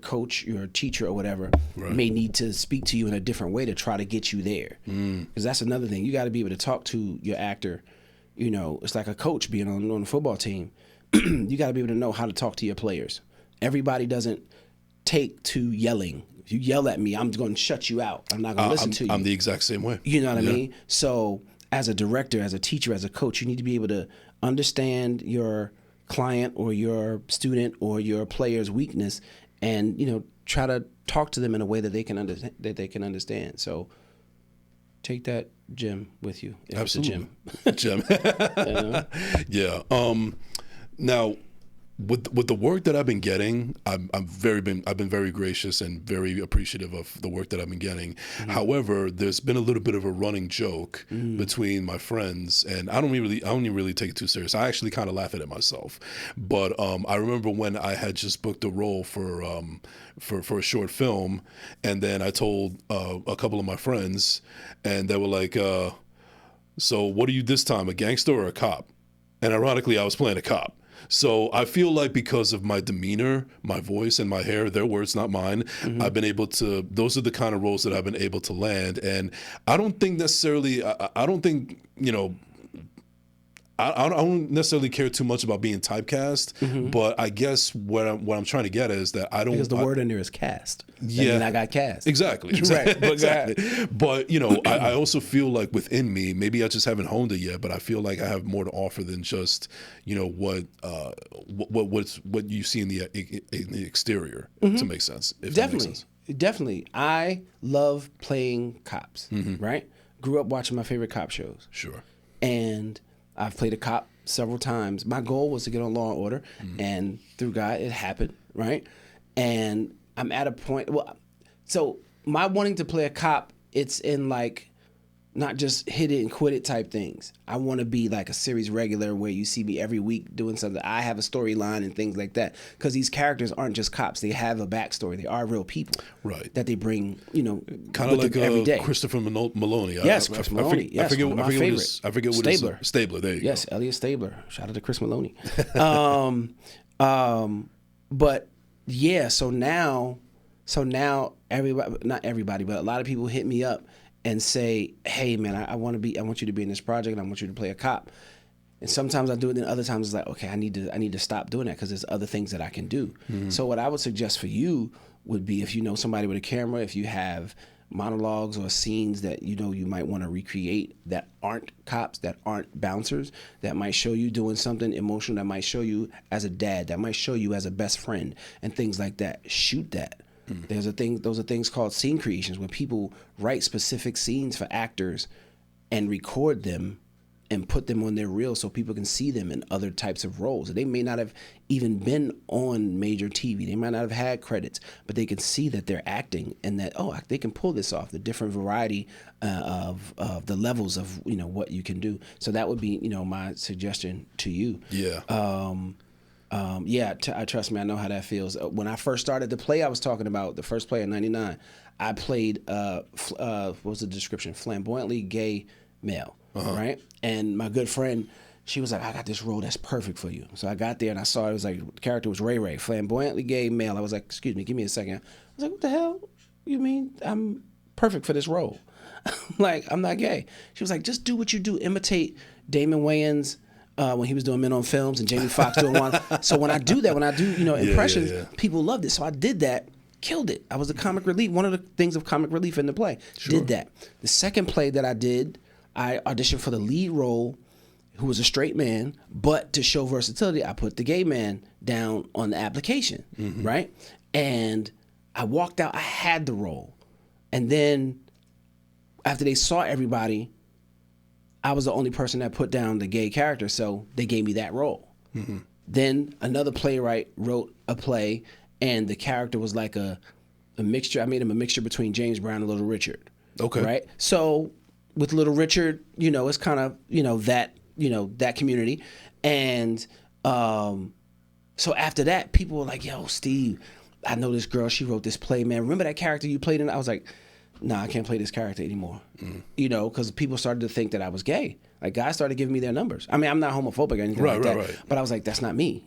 S2: coach, your teacher, or whatever may need to speak to you in a different way to try to get you there. Because that's another thing. You got to be able to talk to your actor. It's like a coach being on a football team. You got to be able to know how to talk to your players. Everybody doesn't take to yelling. If you yell at me, I'm going to shut you out. I'm not going to listen to you.
S1: I'm the exact same way.
S2: You know what I mean? So as a director, as a teacher, as a coach, you need to be able to understand your client or your student or your player's weakness, and try to talk to them in a way that they can understand. So take that gem with you. If
S1: Absolutely.
S2: It's a gem.
S1: Yeah. Now, with the work that I've been getting, I've been very gracious and very appreciative of the work that I've been getting. Mm-hmm. However, there's been a little bit of a running joke between my friends, and I don't even really take it too serious. I actually kind of laugh at it myself. But I remember when I had just booked a role for a short film, and then I told a couple of my friends, and they were like, "So what are you this time, a gangster or a cop?" And ironically, I was playing a cop. So I feel like because of my demeanor, my voice, and my hair, their words, not mine, I've been able to, those are the kind of roles that I've been able to land. And I don't think necessarily, I don't think, I don't necessarily care too much about being typecast, but I guess what I'm trying to get at is that I don't...
S2: Because the word in there is cast.
S1: Yeah.
S2: And I got cast.
S1: Exactly.
S2: Right. But
S1: exactly. But, I also feel like within me, maybe I just haven't honed it yet, but I feel like I have more to offer than just, what you see in the exterior, to make sense. If that makes sense.
S2: Definitely. I love playing cops, right? Grew up watching my favorite cop shows.
S1: Sure.
S2: And I've played a cop several times. My goal was to get on Law and Order, and through God, it happened, right? And I'm at a point, so my wanting to play a cop, it's in like, not just hit it and quit it type things. I want to be like a series regular where you see me every week doing something. I have a storyline and things like that. Because these characters aren't just cops. They have a backstory. They are real people.
S1: Right.
S2: That they bring,
S1: kind of like
S2: every day.
S1: Christopher Maloney.
S2: Yes, Chris Maloney. Yes, one of my favorites.
S1: I forget what
S2: Stabler.
S1: Stabler, there you go.
S2: Yes, Elliot Stabler. Shout out to Chris Maloney. But yeah, so now everybody, not everybody, but a lot of people hit me up and say, "Hey, man, I want you to be in this project, and I want you to play a cop." And sometimes I do it, and other times it's like, okay, I need to stop doing that because there's other things that I can do. So what I would suggest for you would be, if you know somebody with a camera, if you have monologues or scenes that you might want to recreate that aren't cops, that aren't bouncers, that might show you doing something emotional, that might show you as a dad, that might show you as a best friend, and things like that. Shoot that. Those are things called scene creations, where people write specific scenes for actors and record them and put them on their reel so people can see them in other types of roles. They may not have even been on major TV. They might not have had credits, but they can see that they're acting and that, they can pull this off, the different variety of the levels of, what you can do. So that would be, my suggestion to you.
S1: Yeah.
S2: Trust me, I know how that feels. When I first started the play I was talking about, the first play in 99, I played, what was the description? Flamboyantly gay male, right? And my good friend, she was like, "I got this role that's perfect for you." So I got there and I saw it was like, the character was Ray, flamboyantly gay male. I was like, "Excuse me, give me a second." I was like, "What the hell you mean I'm perfect for this role?" Like, I'm not gay. She was like, "Just do what you do. Imitate Damon Wayans, when he was doing Men on Films and Jamie Foxx doing one." So when I do impressions, people loved it. So I did that, killed it. I was the comic relief, one of the things of comic relief in the play. Sure. Did that. The second play that I did, I auditioned for the lead role, who was a straight man, but to show versatility, I put the gay man down on the application, right? And I walked out, I had the role. And then after they saw everybody, I was the only person that put down the gay character, so they gave me that role. Then another playwright wrote a play, and the character was like a mixture. I made him a mixture between James Brown and Little Richard.
S1: Okay.
S2: Right? So with Little Richard, it's kind of, that community. And so after that, people were like, "Yo, Steve, I know this girl, she wrote this play, man. Remember that character you played in?" I was like, "Nah, I can't play this character anymore." Because people started to think that I was gay. Like, guys started giving me their numbers. I mean, I'm not homophobic or anything like that. Right. But I was like, that's not me.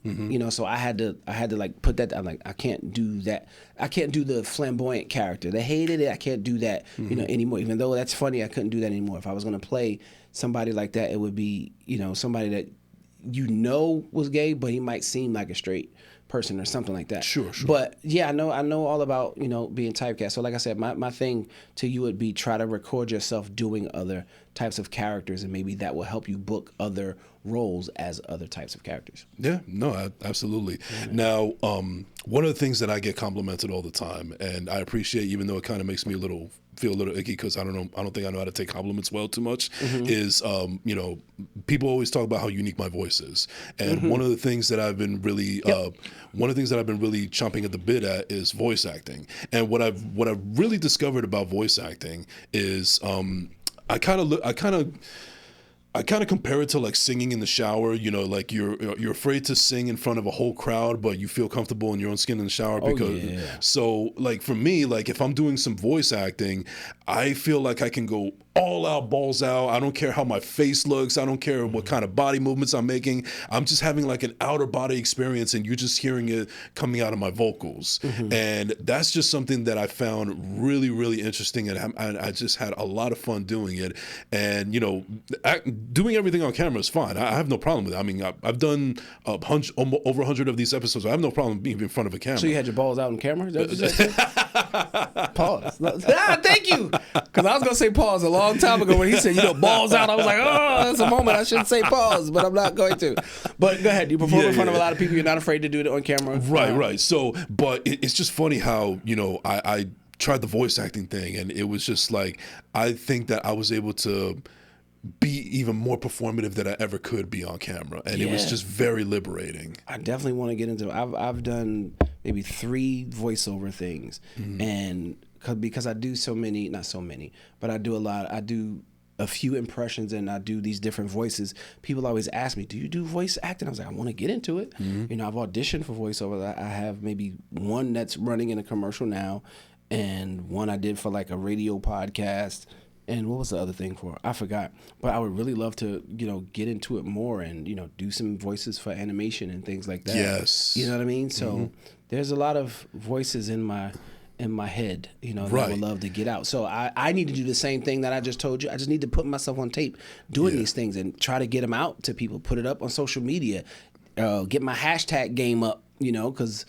S2: So I had to like put that. I'm like, I can't do that. I can't do the flamboyant character. They hated it. I can't do that, anymore. Even though that's funny, I couldn't do that anymore. If I was gonna play somebody like that, it would be, somebody that was gay, but he might seem like a straight person or something like that.
S1: Sure.
S2: But yeah, I know all about, being typecast. So like I said, my thing to you would be try to record yourself doing other types of characters, and maybe that will help you book other roles as other types of characters.
S1: Yeah, no, absolutely. Now, one of the things that I get complimented all the time, and I appreciate, even though it kind of makes me feel a little icky because I don't think I know how to take compliments well too much, is people always talk about how unique my voice is, and one of the things that I've been really chomping at the bit at is voice acting. And what I've really discovered about voice acting is I kind of compare it to like singing in the shower. Like you're afraid to sing in front of a whole crowd, but you feel comfortable in your own skin in the shower. So like for me, like if I'm doing some voice acting, I feel like I can go all out, balls out. I don't care how my face looks. I don't care what kind of body movements I'm making. I'm just having like an outer body experience, and you're just hearing it coming out of my vocals. And that's just something that I found really, really interesting, and I just had a lot of fun doing it. And doing everything on camera is fine. I have no problem with it. I mean, I've done over 100 of these episodes. I have no problem being in front of a camera.
S2: So you had your balls out on camera? Is that what you said? Pause. Thank you. Because I was going to say pause a long time ago when he said, balls out. I was like, oh, that's a moment I shouldn't say pause, but I'm not going to. But go ahead. You perform in front of a lot of people. You're not afraid to do it on camera.
S1: Right. So, but it's just funny how, I tried the voice acting thing, and it was just like, I think that I was able to be even more performative than I ever could be on camera, and it was just very liberating.
S2: I definitely want to get into it. I've done maybe 3 voiceover things, and because I do not so many, but I do a lot. I do a few impressions, and I do these different voices. People always ask me, do you do voice acting? I was like, I want to get into it. I've auditioned for voiceover. I have maybe one that's running in a commercial now, and one I did for like a radio podcast. And what was the other thing for? I forgot. But I would really love to, get into it more and, do some voices for animation and things like that.
S1: Yes.
S2: You know what I mean? So there's a lot of voices in my head, that I would love to get out. So I need to do the same thing that I just told you. I just need to put myself on tape doing these things and try to get them out to people, put it up on social media, get my hashtag game up, because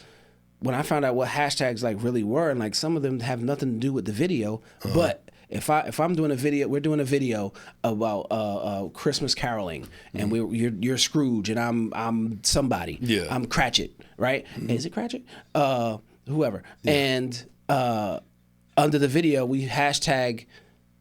S2: when I found out what hashtags like really were, and like some of them have nothing to do with the video, but if I'm doing a video, we're doing a video about Christmas caroling, and you're Scrooge and I'm somebody.
S1: Yeah.
S2: I'm Cratchit, right? Is it Cratchit? Whoever. Yeah. And under the video we hashtag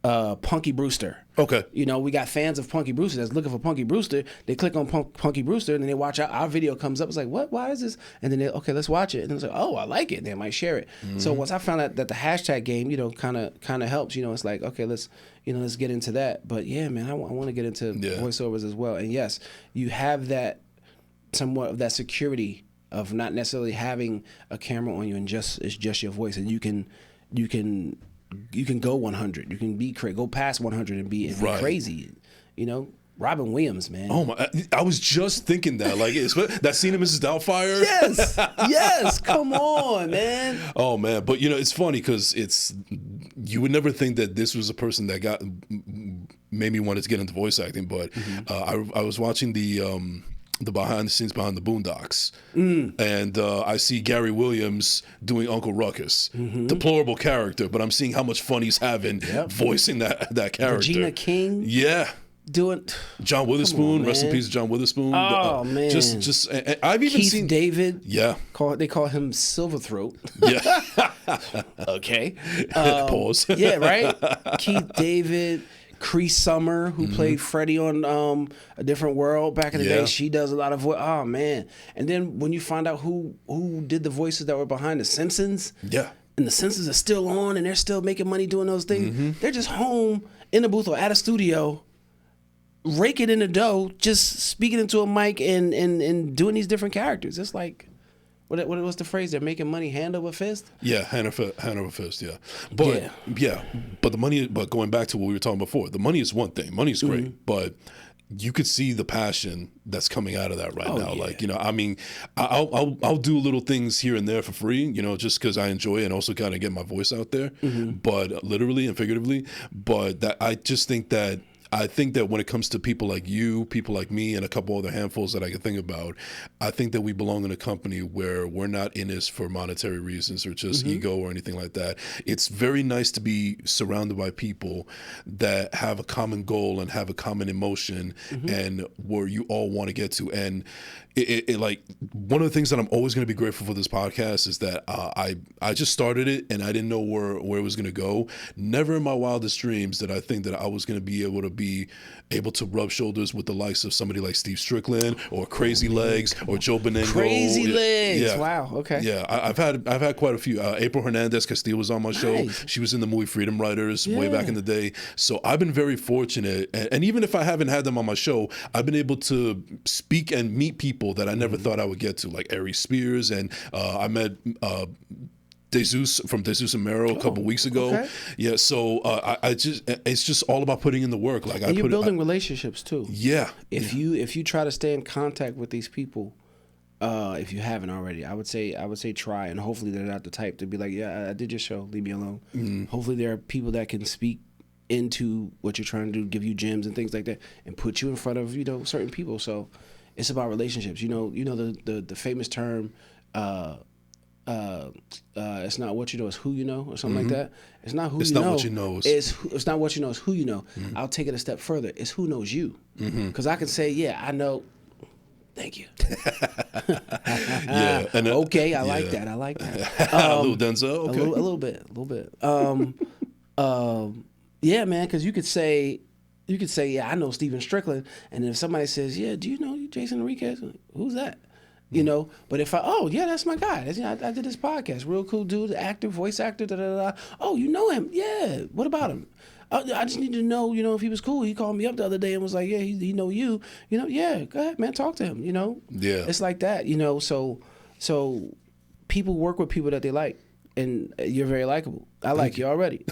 S2: Punky Brewster.
S1: Okay.
S2: We got fans of Punky Brewster that's looking for Punky Brewster. They click on Punky Brewster, and then they watch our video comes up. It's like, what? Why is this? And then okay, let's watch it. And then it's like, oh, I like it. And they might share it. So once I found out that the hashtag game, kind of helps. It's like, okay, let's get into that. But yeah, man, I want to get into voiceovers as well. And yes, you have that somewhat of that security of not necessarily having a camera on you and it's just your voice, and you can go 100. You can go past 100 and be crazy. Robin Williams, man.
S1: Oh my! I was just thinking that, like, that scene of Mrs. Doubtfire.
S2: Yes. Come on, man.
S1: Oh man, but it's funny because you would never think that this was a person that made me want to get into voice acting. But I was watching the behind the scenes behind the Boondocks, and I see Gary Williams doing Uncle Ruckus, deplorable character, but I'm seeing how much fun he's having voicing that character.
S2: Regina King, doing
S1: John Witherspoon. Rest in peace, John Witherspoon.
S2: Oh man,
S1: just I've even seen
S2: David.
S1: Yeah,
S2: they call him Silverthroat.
S1: Yeah.
S2: Okay.
S1: Pause.
S2: Yeah, right. Keith David. Cree Summer, who played Freddie on A Different World back in the day, she does a lot of voice. Oh man! And then when you find out who did the voices that were behind The Simpsons, and The Simpsons are still on, and they're still making money doing those things. They're just home in a booth or at a studio, raking in the dough, just speaking into a mic and doing these different characters. It's like. What was the phrase? They're making money hand over fist?
S1: Yeah, hand over fist, yeah. But but the money, but going back to what we were talking before, the money is one thing. Money is great, but you could see the passion that's coming out of that right now. Yeah. Like, I mean, I'll do little things here and there for free, just because I enjoy it and also kind of get my voice out there, but literally and figuratively. But that I just think that I think that when it comes to people like you, people like me, and a couple other handfuls that I can think about, I think that we belong in a company where we're not in this for monetary reasons or just ego or anything like that. It's very nice to be surrounded by people that have a common goal and have a common emotion and where you all want to get to. And it like one of the things that I'm always going to be grateful for this podcast is that I just started it and I didn't know where it was going to go. Never in my wildest dreams did I think that I was going to be able to rub shoulders with the likes of somebody like Steve Strickland or Crazy Legs or Joe Benigno.
S2: Crazy Legs. Wow. Okay.
S1: Yeah, I've had quite a few. April Hernandez Castillo was on my show. She was in the movie Freedom Writers way back in the day. So I've been very fortunate, and even if I haven't had them on my show, I've been able to speak and meet people that I never thought I would get to, like Ari Spears, and I met Jesus from Jesus and Mero a couple weeks ago.
S2: Okay.
S1: Yeah, so it's just all about putting in the work. Like
S2: and you're building relationships too.
S1: Yeah.
S2: If you try to stay in contact with these people, if you haven't already, I would say try, and hopefully they're not the type to be like, yeah, I did your show, leave me alone. Hopefully there are people that can speak into what you're trying to do, give you gems and things like that, and put you in front of certain people. So it's about relationships. You know the famous term, it's not what you know, it's who you know, or something like that. It's not who
S1: it's
S2: you
S1: not
S2: know.
S1: What you know.
S2: It's not what you know, it's who you know. I'll take it a step further. It's who knows you. Because I can say, yeah, I know. Thank you.
S1: Yeah. And,
S2: okay, I like that. I like that.
S1: A little Denzel. Okay.
S2: A little bit. Yeah, man. Because you could say, yeah, I know Steven Strickland, and if somebody says, yeah, do you know Jason Enriquez? Who's that? You know, but if yeah, that's my guy. I did this podcast. Real cool dude, actor, voice actor. Da, da, da. Oh, you know him? Yeah. What about him? I just need to know, if he was cool. He called me up the other day and was like, yeah, he know you. Yeah, go ahead, man, talk to him.
S1: Yeah.
S2: It's like that. So people work with people that they like. And you're very likable. I like you already.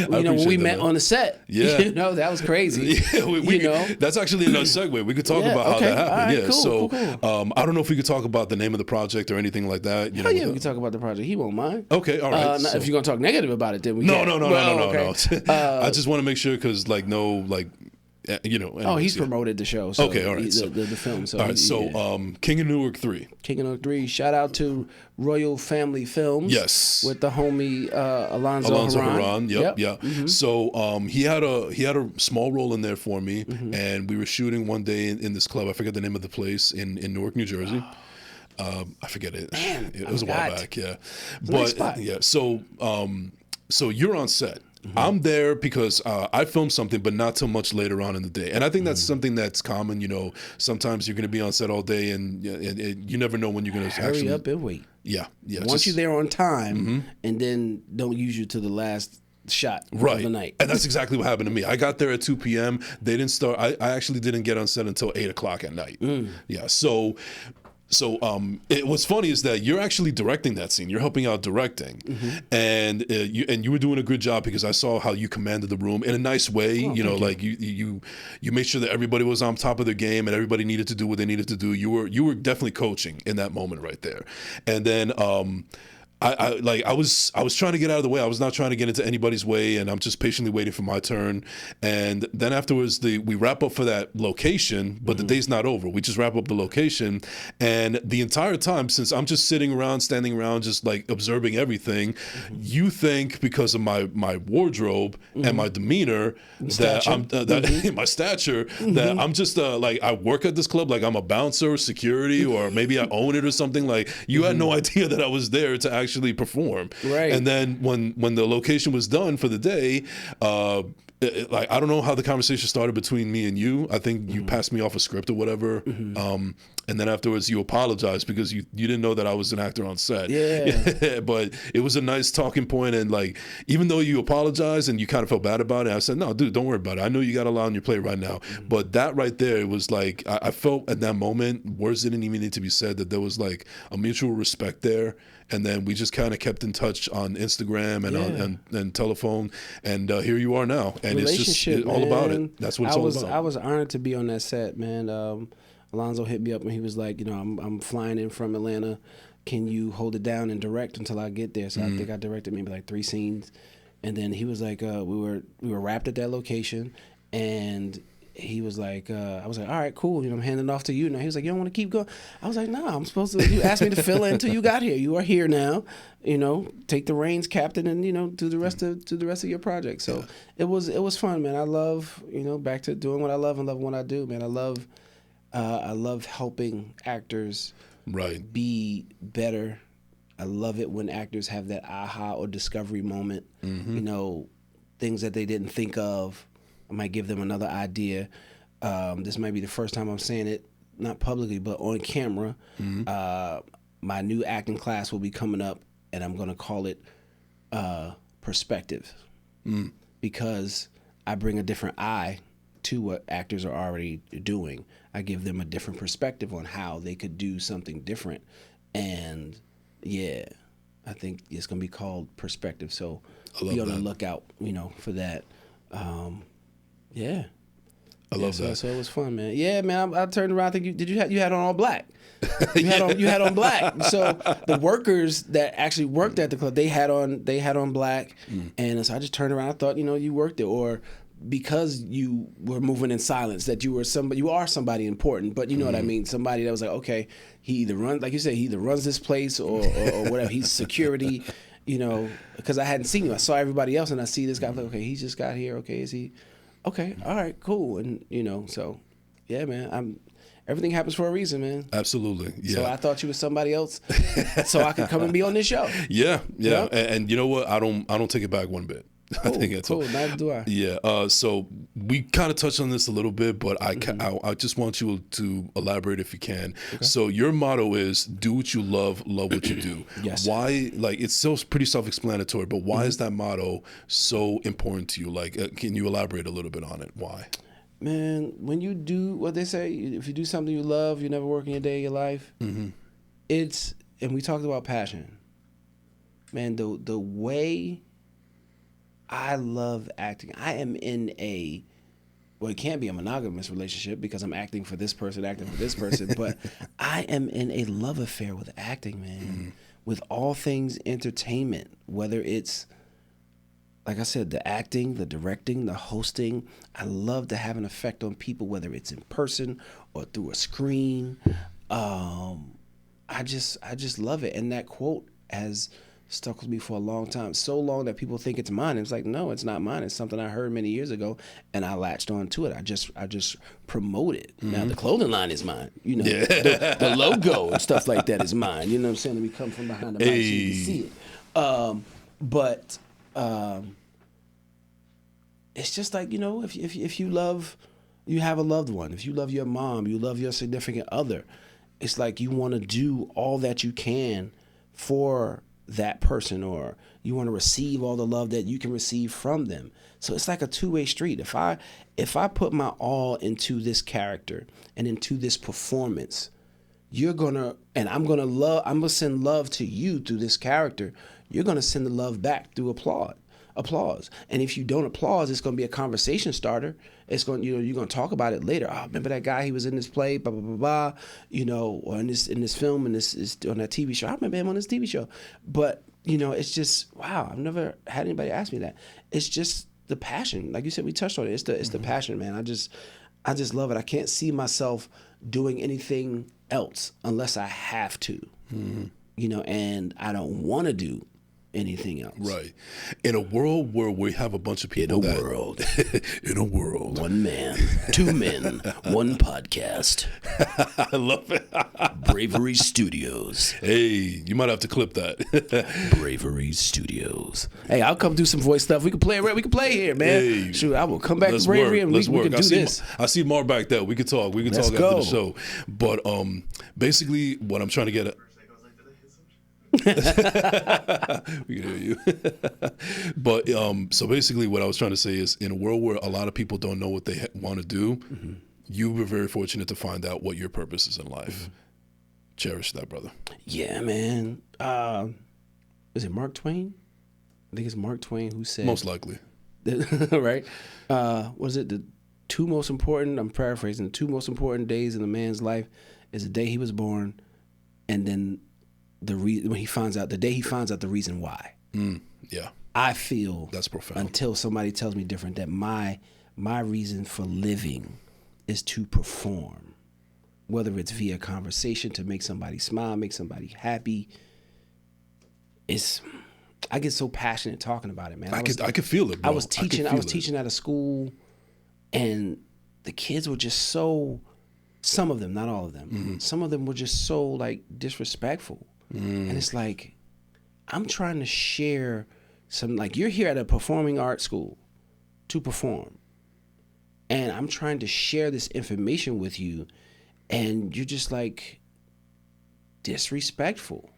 S2: When we met on the set, that was crazy.
S1: Yeah, that's actually another segue. We could talk about how that happened.
S2: Right,
S1: yeah.
S2: Cool,
S1: so
S2: cool.
S1: I don't know if we could talk about the name of the project or anything like that.
S2: Yeah, we can talk about the project. He won't mind.
S1: Okay, all right.
S2: If you're gonna talk negative about it, then we
S1: no.
S2: okay.
S1: I just want to make sure because anyways,
S2: he's promoted the show. So
S1: okay, all right.
S2: The film. So
S1: all right. King of Newark 3.
S2: King of Newark 3. Shout out to Royal Family Films.
S1: Yes.
S2: With the homie Alonzo Haran.
S1: Yep. So he had a small role in there for me, and we were shooting one day in this club. I forget the name of the place in Newark, New Jersey. I forget it.
S2: Man,
S1: it was a while back. Yeah,
S2: but
S1: nice yeah. So you're on set. I'm there because I filmed something, but not till much later on in the day. And I think that's something that's common. Sometimes you're going to be on set all day, and you never know when you're going to
S2: hurry up and wait.
S1: Yeah.
S2: Once you're there on time, and then don't use you to the last shot of the night.
S1: And that's exactly what happened to me. I got there at 2 p.m. They didn't start. I actually didn't get on set until 8 o'clock at night. Yeah. So what's funny is that you're actually directing that scene. You're helping out directing, and you were doing a good job because I saw how you commanded the room in a nice way. Like you made sure that everybody was on top of their game and everybody needed to do what they needed to do. You were definitely coaching in that moment right there, and then. I was trying to get out of the way. I was not trying to get into anybody's way, and I'm just patiently waiting for my turn. And then afterwards, we wrap up for that location, but the day's not over. We just wrap up the location, and the entire time, since I'm just standing around, just like observing everything, you think because of my wardrobe and my demeanor that my stature that I'm just like I work at this club, like I'm a bouncer, security, or maybe I own it or something. Like you had no idea that I was there to actually perform.
S2: Right.
S1: And then when the location was done for the day, I don't know how the conversation started between me and you. I think you passed me off a script or whatever. And then afterwards you apologized because you didn't know that I was an actor on set.
S2: Yeah.
S1: But it was a nice talking point, and like even though you apologized and you kind of felt bad about it, I said, no, dude, don't worry about it. I know you got a lot on your plate right now. But that right there, it was like I felt at that moment, words didn't even need to be said, that there was like a mutual respect there. And then we just kind of kept in touch on Instagram and telephone, and here you are now. And it's just all about it. That's what it's all about.
S2: I was honored to be on that set, man. Alonzo hit me up and he was like, I'm flying in from Atlanta. Can you hold it down and direct until I get there? So I think I directed maybe like 3 scenes, and then he was like, we were wrapped at that location, and he was like, I was like, all right, cool. I'm handing it off to you now. He was like, you don't want to keep going? I was like, no, I'm supposed to. You asked me to fill in until you got here. You are here now. Take the reins, Captain, and do the rest of your project. So it was fun, man. I love back to doing what I love and loving what I do, man. I love helping actors be better. I love it when actors have that aha or discovery moment. Things that they didn't think of. I might give them another idea. This might be the first time I'm saying it, not publicly, but on camera. My new acting class will be coming up, and I'm going to call it Perspective. Because I bring a different eye to what actors are already doing. I give them a different perspective on how they could do something different. And, yeah, I think it's going to be called Perspective. So be on the lookout, for that. Yeah,
S1: I love that.
S2: So it was fun, man. Yeah, man. I turned around. I think you had on all black. You had on black. So the workers that actually worked at the club, they had on black, and so I just turned around. I thought, you worked there, or because you were moving in silence, that you are somebody important. But you know what I mean. Somebody that was like, okay, he either runs, like you said, he either runs this place or whatever. He's security. Because I hadn't seen him. I saw everybody else, and I see this guy. I'm like, okay, he just got here. Okay, is he? Okay, all right, cool. And so yeah, man, everything happens for a reason, man.
S1: Absolutely. Yeah.
S2: So I thought you was somebody else, so I could come and be on this show.
S1: Yeah. And you know what? I don't take it back one bit.
S2: Cool,
S1: I think it's
S2: cool. Neither do I.
S1: Yeah. So we kind of touched on this a little bit, but I just want you to elaborate if you can. Okay. So your motto is do what you love what you do.
S2: Yes.
S1: Why? Like, it's still pretty self-explanatory, but why is that motto so important to you? Like, can you elaborate a little bit on it? Why?
S2: Man, when you do what they say, if you do something you love, you never work in a day of your life. And we talked about passion. Man, the way I love acting. I am in it can't be a monogamous relationship because I'm acting for this person, but I am in a love affair with acting, man. With all things entertainment, whether it's, like I said, the acting, the directing, the hosting. I love to have an effect on people, whether it's in person or through a screen. I just love it. And that quote has stuck with me for a long time, so long that people think it's mine. It's like, no, it's not mine. It's something I heard many years ago, and I latched on to it. I just promote it. Now the clothing line is mine. The logo and stuff like that is mine. You know what I'm saying? Let me come from behind the mic so you can see it. But it's just like, if you love, you have a loved one. If you love your mom, you love your significant other. It's like you want to do all that you can for that person, or you want to receive all the love that you can receive from them. So it's like a two-way street. If I put my all into this character and into this performance, I'm gonna send love to you through this character. You're gonna send the love back through applause. And if you don't applaud, it's gonna be a conversation starter. It's going, you're gonna talk about it later. Oh, remember that guy? He was in this play, blah blah blah blah. Or in this film, and this is on that TV show. I remember him on this TV show. But it's just, wow. I've never had anybody ask me that. It's just the passion, like you said. We touched on it. It's the passion, man. I just love it. I can't see myself doing anything else unless I have to. And I don't want to do anything else.
S1: Right. In a world where we have a bunch of people in a world.
S2: One man, two men, one podcast.
S1: I love it.
S2: Bravery Studios.
S1: Hey, you might have to clip that.
S2: Bravery Studios. Hey, I'll come do some voice stuff. We can play here, man. Hey, shoot, I will come back to Bravery and we can do this.
S1: I see Mark back there. We can talk. We can talk after the show. But basically what I'm trying to get at, we can hear you. But so basically what I was trying to say is, in a world where a lot of people don't know what they want to do, you were very fortunate to find out what your purpose is in life. Cherish that, brother.
S2: Yeah, man. Is it Mark Twain? I think it's Mark Twain who said,
S1: most likely.
S2: Right? Was it the two most important, I'm paraphrasing, the two most important days in a man's life is the day he was born, and then the day he finds out the reason why.
S1: Yeah.
S2: I feel
S1: that's profound.
S2: Until somebody tells me different, that my my reason for living is to perform, whether it's via conversation to make somebody smile, make somebody happy. I get so passionate talking about it, man.
S1: I could feel it, bro.
S2: I was teaching at a school, and the kids were just so, some of them, not all of them, some of them were just so like disrespectful. And it's like, I'm trying to share some, like, you're here at a performing arts school to perform, and I'm trying to share this information with you, and you're just like disrespectful.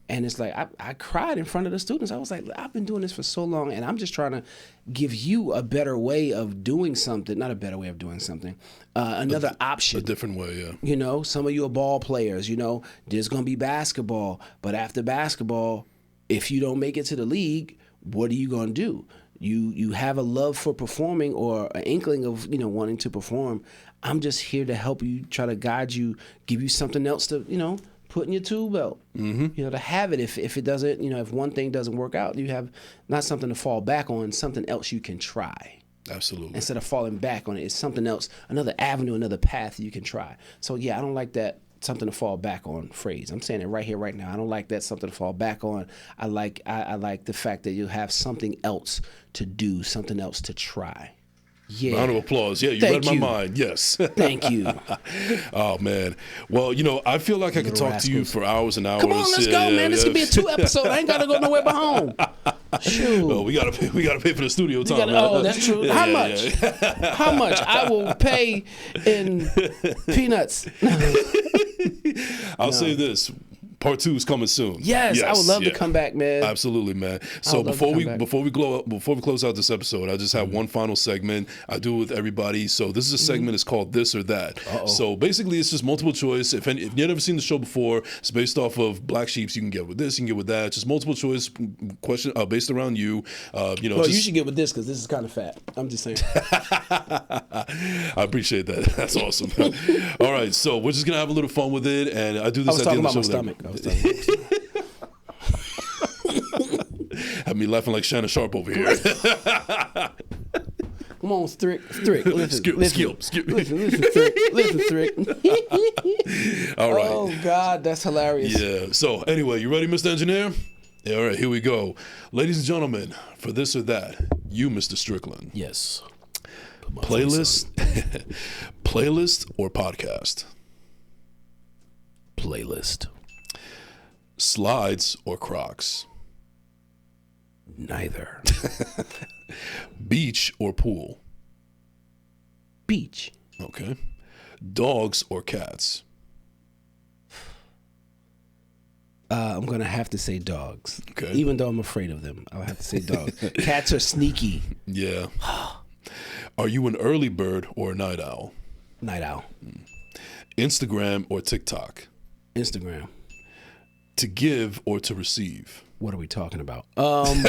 S2: And it's like, I cried in front of the students. I was like, I've been doing this for so long, and I'm just trying to give you a better way of doing something. Not a better way of doing something, another option.
S1: A different way, yeah.
S2: You know, some of you are ball players, you know, there's going to be basketball. But after basketball, if you don't make it to the league, what are you going to do? You have a love for performing or an inkling of, you know, wanting to perform. I'm just here to help you, try to guide you, give you something else to, you know, put in your tool belt, you know, to have it. If it doesn't, you know, if one thing doesn't work out, you have not something to fall back on, something else you can try.
S1: Absolutely.
S2: Instead of falling back on it, it's something else, another avenue, another path you can try. So yeah, I don't like that something to fall back on phrase. I'm saying it right here, right now. I don't like that something to fall back on. I like the fact that you have something else to do, something else to try. Yeah.
S1: Round of applause. Yeah, you read my mind. Yes.
S2: Thank you.
S1: Oh, man. Well, you know, I feel like I could talk to you for hours and hours.
S2: Come on, let's go, man. This could be a 2 episode. I ain't got to go nowhere but home. Shoot.
S1: Well, we gotta pay for the studio time.
S2: Oh, that's true. How much? How much? I will pay in peanuts.
S1: I'll say this. Part 2 is coming soon.
S2: Yes, I would love to come back, man.
S1: Absolutely, man. So before we close out this episode, I just have one final segment. I do it with everybody. So this is a segment. It's called This or That. So basically, it's just multiple choice. If you've never seen the show before, it's based off of Black Sheeps. You can get with this, you can get with that. Just multiple choice question based around you. You know. Well,
S2: you should get with this because this is kind of fat. I'm just saying.
S1: I appreciate that. That's awesome. All right, so we're just gonna have a little fun with it, and I do this at the end of the show.
S2: Stomach.
S1: Have me laughing like Shannon Sharp over here.
S2: Come on, Strick. Listen,
S1: Strick. All right.
S2: Oh, God, that's hilarious.
S1: Yeah. So, anyway, you ready, Mr. Engineer? Yeah, all right, here we go. Ladies and gentlemen, for This or That, you, Mr. Strickland.
S2: Yes.
S1: Playlist or podcast?
S2: Playlist.
S1: Slides or Crocs?
S2: Neither.
S1: Beach or pool?
S2: Beach.
S1: Okay. Dogs or cats?
S2: I'm going to have to say dogs.
S1: Okay.
S2: Even though I'm afraid of them, I'll have to say dogs. Cats are sneaky.
S1: Yeah. Are you an early bird or a night owl?
S2: Night owl.
S1: Instagram or TikTok?
S2: Instagram.
S1: To give or to receive?
S2: What are we talking about? I'm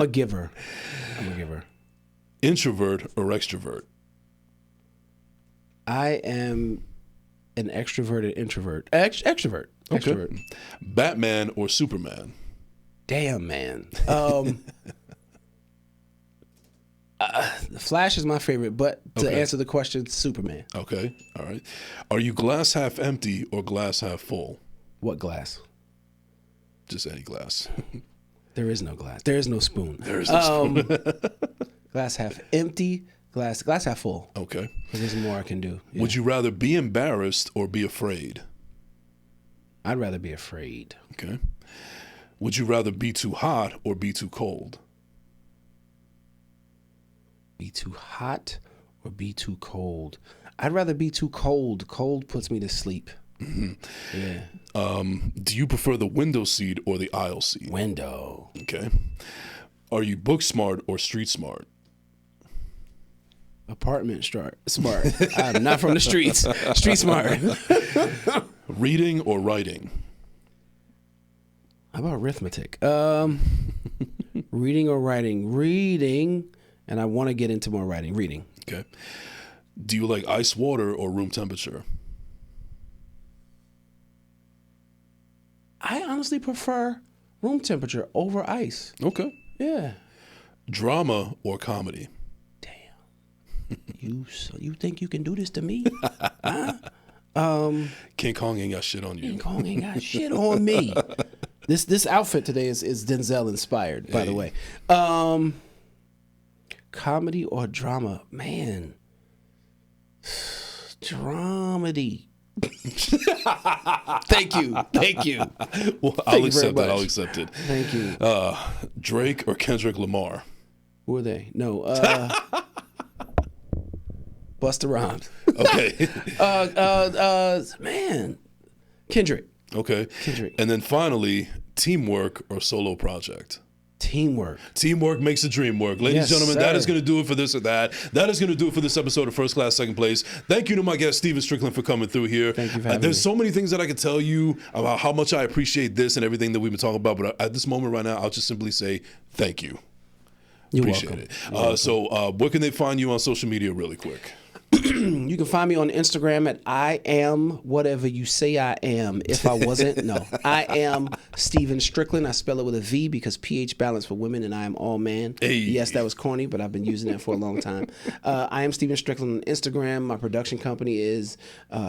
S2: a giver.
S1: Introvert or extrovert?
S2: I am an extroverted introvert. Extrovert.
S1: Okay.
S2: Extrovert.
S1: Batman or Superman?
S2: Damn, man. The Flash is my favorite, but to answer the question, Superman.
S1: Okay. All right. Are you glass half empty or glass half full?
S2: What glass?
S1: Just any glass.
S2: There is no glass. There is no spoon.
S1: There is no spoon.
S2: Glass half empty, glass half full.
S1: Okay.
S2: There's more I can do. Yeah.
S1: Would you rather be embarrassed or be afraid?
S2: I'd rather be afraid.
S1: Okay. Would you rather be too hot or be too cold?
S2: Be too hot or be too cold? I'd rather be too cold. Cold puts me to sleep.
S1: Mm-hmm.
S2: Yeah.
S1: Do you prefer the window seat or the aisle seat?
S2: Window.
S1: Okay. Are you book smart or street smart?
S2: Apartment smart. I'm not from the streets. Street smart.
S1: Reading or writing?
S2: How about arithmetic? Reading or writing? Reading, and I want to get into more writing. Reading.
S1: Okay. Do you like ice water or room temperature?
S2: I honestly prefer room temperature over ice.
S1: Okay.
S2: Yeah.
S1: drama, or comedy?
S2: Damn. You think you can do this to me? Huh?
S1: King Kong ain't got shit on you.
S2: King Kong ain't got shit on me. This outfit today is Denzel inspired, by the way. Comedy or drama? Man. Dramedy. Thank you.
S1: Well, I'll accept it.
S2: Thank you.
S1: Drake or Kendrick Lamar?
S2: Who are they? No. Busta Rhymes.
S1: Okay.
S2: Man. Kendrick.
S1: Okay.
S2: Kendrick.
S1: And then finally, teamwork or solo project?
S2: Teamwork.
S1: Teamwork makes the dream work. Ladies and gentlemen, that is going to do it for this or that. That is going to do it for this episode of First Class, Second Place. Thank you to my guest, Steven Strickland, for coming through here.
S2: Thank you for having me.
S1: There's so many things that I could tell you about how much I appreciate this and everything that we've been talking about. But at this moment right now, I'll just simply say thank you.
S2: You're
S1: Appreciate
S2: welcome.
S1: it. So where can they find you on social media really quick?
S2: You can find me on Instagram at I am whatever you say I am. If I wasn't, no. I am Steven Strickland. I spell it with a V because pH balance for women and I am all man.
S1: Hey.
S2: Yes, that was corny, but I've been using that for a long time. I am Steven Strickland on Instagram. My production company is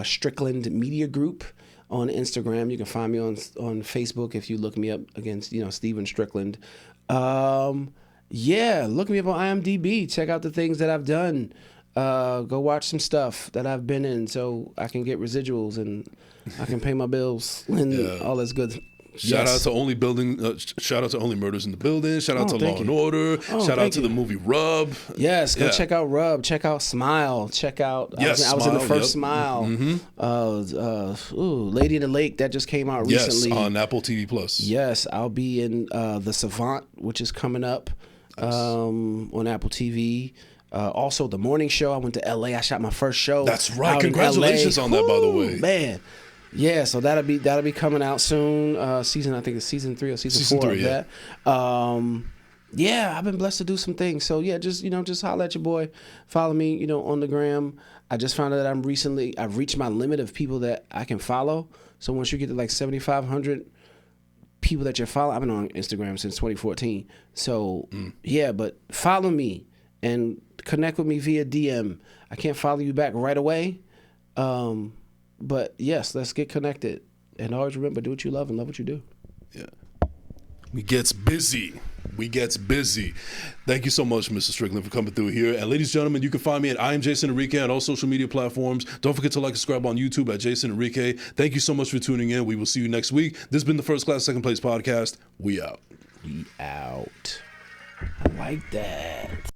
S2: Strickland Media Group on Instagram. You can find me on Facebook if you look me up against, Steven Strickland. Yeah, look me up on IMDb. Check out the things that I've done. Go watch some stuff that I've been in so I can get residuals and I can pay my bills and all that's good.
S1: Shout out to Only Murders in the Building. Shout out to Law and Order. Shout out to the movie Rub.
S2: Yes, go check out Rub. Check out Smile. Check out. I was in the first Smile. Lady in the Lake that just came out recently.
S1: Yes, on Apple TV Plus.
S2: Yes, I'll be in The Savant, which is coming up on Apple TV. Also, The Morning Show. I went to LA. I shot my first show.
S1: That's right. Congratulations on that, by the way.
S2: Man. Yeah, so that'll be coming out soon. I think it's season 3 or season 4 of that. Yeah, I've been blessed to do some things. So yeah, just holler at your boy. Follow me, on the gram. I just found out that I've reached my limit of people that I can follow. So once you get to like 7,500 people that you're following, I've been on Instagram since 2014. So yeah, but follow me and connect with me via DM. I can't follow you back right away. But yes, let's get connected. And always remember, do what you love and love what you do.
S1: Yeah. We gets busy. Thank you so much, Mr. Strickland, for coming through here. And ladies and gentlemen, you can find me at I am Jason Enrique on all social media platforms. Don't forget to like and subscribe on YouTube at Jason Enrique. Thank you so much for tuning in. We will see you next week. This has been the First Class, Second Place podcast. We out.
S2: I like that.